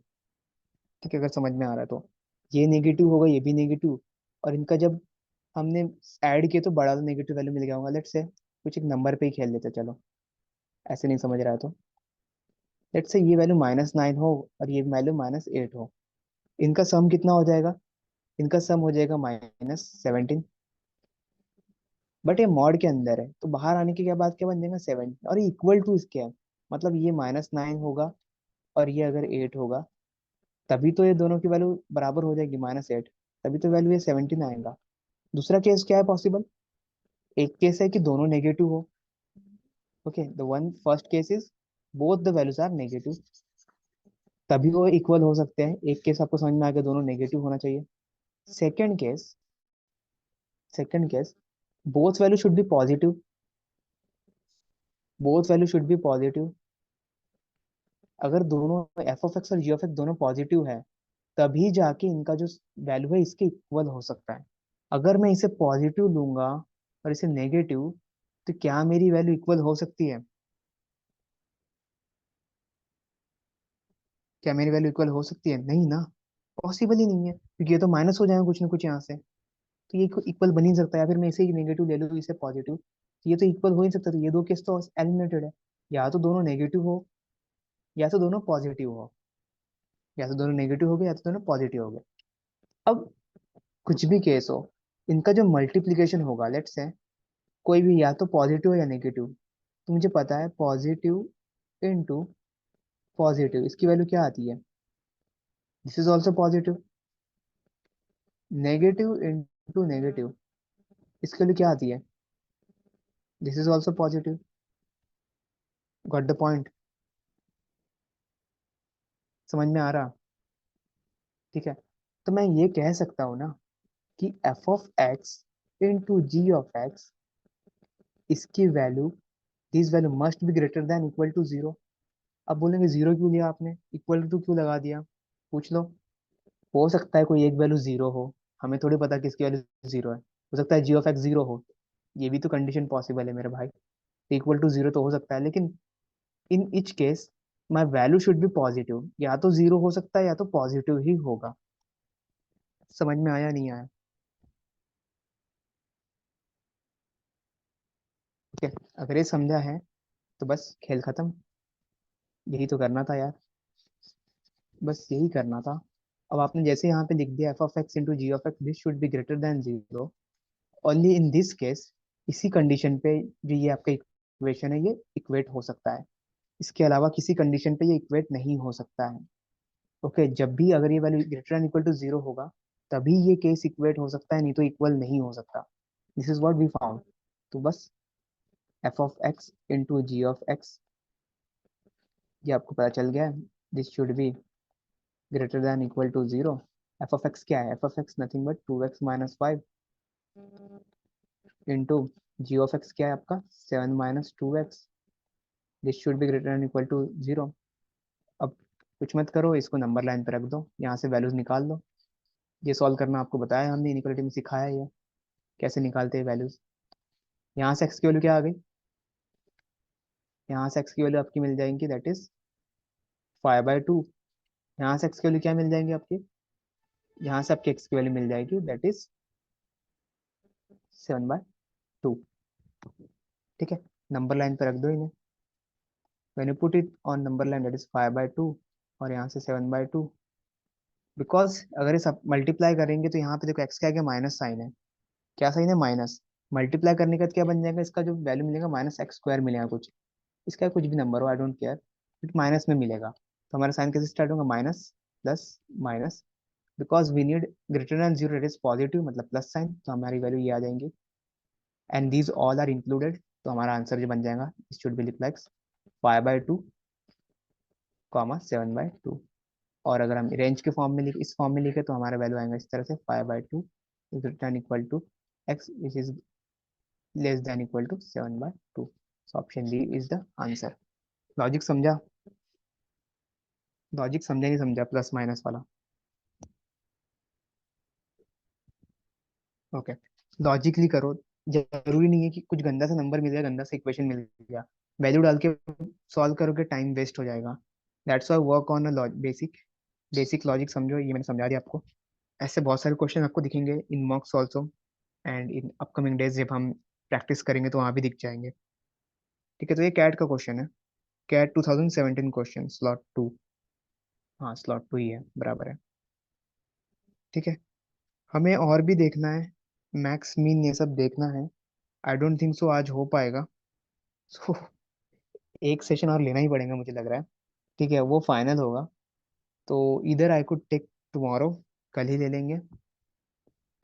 ठीक है, अगर समझ में आ रहा है तो, ये नेगेटिव होगा, ये भी नेगेटिव, और इनका जब हमने ऐड किए तो बड़ा वाला नेगेटिव वैल्यू मिल गया होगा। लेट्स से कुछ एक नंबर पे ही खेल लेते हैं, चलो, ऐसे नहीं समझ रहा है तो। लेट्स से ये वैल्यू -9 हो और ये वैल्यू -8 हो, इनका सम कितना हो जाएगा? इनका सम हो जाएगा -17। बट ये मॉड के अंदर है, तो बाहर आने के क्या बाद क्या बन जाएगा? 17, और ये इक्वल टू इसके है। मतलब ये -9 होगा और ये अगर 8 होगा, तभी तो ये दोनों की वैल्यू बराबर हो जाएगी, -8, तभी तो वैल्यू ये 17 आएगा। दूसरा केस क्या है पॉसिबल? एक केस है कि दोनों नेगेटिव हो। Okay, the one first case is both the values are negative, तभी वो इक्वल हो सकते हैं। एक केस आपको समझ में आ गया, दोनों नेगेटिव होना चाहिए। Second case, second case, both value should B positive, both value should B positive. अगर दोनों एफ ऑफ एक्स और जी ऑफ एक्स दोनों पॉजिटिव है, तभी जाके इनका जो वैल्यू है इसके इक्वल हो सकता है। अगर मैं इसे पॉजिटिव लूंगा और इसे नेगेटिव, तो क्या मेरी वैल्यू इक्वल हो सकती है? क्या मेरी वैल्यू इक्वल हो सकती है? नहीं ना, पॉसिबल ही नहीं है, क्योंकि ये तो माइनस हो जाएगा कुछ ना कुछ यहाँ से। तो ये इक्वल बन ही नहीं सकता, या फिर मैं इसे नेगेटिव ले लूँ, इसे पॉजिटिव, तो ये तो इक्वल हो ही नहीं सकता। तो ये दो केस तो एलिमिनेटेड है। या तो दोनों नेगेटिव हो, या तो दोनों पॉजिटिव हो, या तो दोनों नेगेटिव हो गए, या तो दोनों पॉजिटिव हो गए। अब कुछ भी केस हो, इनका जो मल्टीप्लीकेशन होगा, लेट्स से कोई भी या तो पॉजिटिव या नेगेटिव, तो मुझे पता है पॉजिटिव इंटू पॉजिटिव, इसकी वैल्यू क्या आती है? This is also positive. Negative into negative, इसके लिए क्या आती है? This is also positive. Got the point? समझ में आ रहा? ठीक है, तो मैं ये कह सकता हूँ ना कि F of x into ji of x, इसकी value, this value must be greater than equal to zero. अब बोलेंगे जीरो क्यों लिया आपने, इक्वल टू क्यों लगा दिया? पूछ लो। हो सकता है कोई एक वैल्यू जीरो हो, हमें थोड़ी पता किसकी वैल्यू जीरो है। हो सकता है जी ऑफ एक्स जीरो हो, ये भी तो कंडीशन पॉसिबल है मेरे भाई। इक्वल टू जीरो तो हो सकता है, लेकिन in each case my value should B positive, या तो जीरो हो सकता है या तो पॉजिटिव ही होगा। समझ में आया नहीं आया? ठीक है, अगर ये समझा है तो बस खेल खत्म। यही तो करना था यार, बस यही करना था। अब आपने जैसे यहाँ पे लिख दिया f of x into ji of x, this should be greater than zero, only in this case, इसी कंडीशन पे जो ये आपका इक्वेशन है ये इक्वेट हो सकता है। इसके अलावा किसी कंडीशन पे ये इक्वेट नहीं हो सकता है। ओके, जब भी अगर ये value greater than equal to zero होगा, तभी ये केस इक्वेट हो सकता है, नहीं तो इक्वल नहीं हो सकता। This is what we found. तो बस f of x into ji of x, ये आपको पता चल गया है। This should be greater than equal to zero. F of x क्या है? F of x nothing but 2x - 5 into ji of x क्या है आपका? 7 - 2x। This should be greater than equal to zero. अब कुछ मत करो, इसको नंबर लाइन पे रख दो, यहाँ से वैल्यूज निकाल लो। ये सॉल्व करना आपको बताया हमने, इनिक्वालिटी में सिखाया है ये कैसे निकालते हैं वैल्यूज। यहाँ से एक्स की वैल्यू क्या आ गई? यहाँ से एक्स की वैल्यू आपकी मिल जाएंगी, दैट इज 5/2। यहाँ से एक्स की वैल्यू क्या मिल जाएंगी आपकी? यहाँ से आपकी एक्स की वैल्यू मिल जाएगी, दैट इज 7/2। ठीक है, नंबर लाइन पे रख दो इन्हें। when you put it on number line, that is 5/2, और यहाँ से 7/2। बिकॉज अगर इस मल्टीप्लाई करेंगे तो यहाँ पे देखो एक्स का आगे माइनस साइन है। क्या साइन है? माइनस। मल्टीप्लाई करने का क्या बन जाएगा? इसका जो वैल्यू मिलेगा -x² मिलेगा कुछ। इसका कुछ भी नंबर हो, I don't care, but minus में मिलेगा। तो हमारा साइन कैसे स्टार्ट होगा? Minus plus minus. Because we need greater than zero, it is positive, मतलब प्लस साइन, तो हमारी वैल्यू ये आ जाएंगी। And these all are included, तो हमारा आंसर जो बन जाएगा, शुड बी रिफ्लेक्स 5/2 कॉमा 7/2। और अगर हम रेंज के फॉर्म में लिखे, इस फॉर्म में लिखे, तो हमारा वैल्यू आएगा इस तरह से, 5/2 is return equal to x which is less than equal to 7/2। So option D is the answer. Logic समझा? लॉजिक समझा नहीं समझा प्लस माइनस वाला? ओके, लॉजिकली करो। जरूरी नहीं है कि कुछ गंदा सा नंबर मिल गया, गंदा सा इक्वेशन मिल गया, वैल्यू डाल के सॉल्व करोगे, टाइम वेस्ट हो जाएगा। That's why work on a basic, basic logic समझो, ये मैंने समझा दिया आपको। ऐसे बहुत सारे क्वेश्चन आपको दिखेंगे in mocks also, and in upcoming days जब हम प्रैक्टिस करेंगे तो वहाँ भी दिख जाएंगे। ठीक है, तो ये कैट का क्वेश्चन है, कैट 2017 क्वेश्चन, स्लॉट 2। हाँ, स्लॉट 2 ही है, बराबर है। ठीक है, हमें और भी देखना है, मैक्स मीन ये सब देखना है। आई डोंट थिंक सो आज हो पाएगा, सो एक सेशन और लेना ही पड़ेगा मुझे लग रहा है। ठीक है, वो फाइनल होगा, तो इधर आई कुड टेक टुमारो, कल ही ले लेंगे,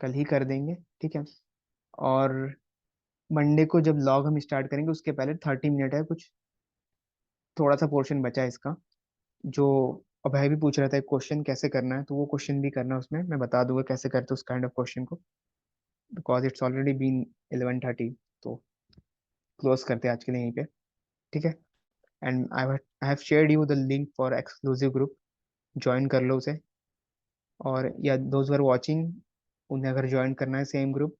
कल ही कर देंगे। ठीक है, और मंडे को जब लॉग हम स्टार्ट करेंगे उसके पहले 30 मिनट है कुछ, थोड़ा सा पोर्शन बचा है इसका, जो अभय भी पूछ रहा था एक क्वेश्चन कैसे करना है, तो वो क्वेश्चन भी करना है, उसमें मैं बता दूंगा कैसे करते उस काइंड ऑफ क्वेश्चन को, बिकॉज इट्स ऑलरेडी बीन 11:30। तो क्लोज करते हैं आज के लिए यहीं पे। ठीक है, and I have shared you the link for exclusive group, join कर लो उसे। और या दोज आर वाचिंग, उन्हें अगर ज्वाइन करना है same group,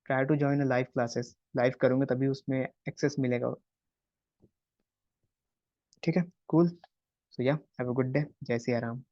try to join a live classes, live करूंगे तभी उसमें एक्सेस मिलेगा। ठीक है, कूल। सो या हैव अ गुड डे, जय सिया राम।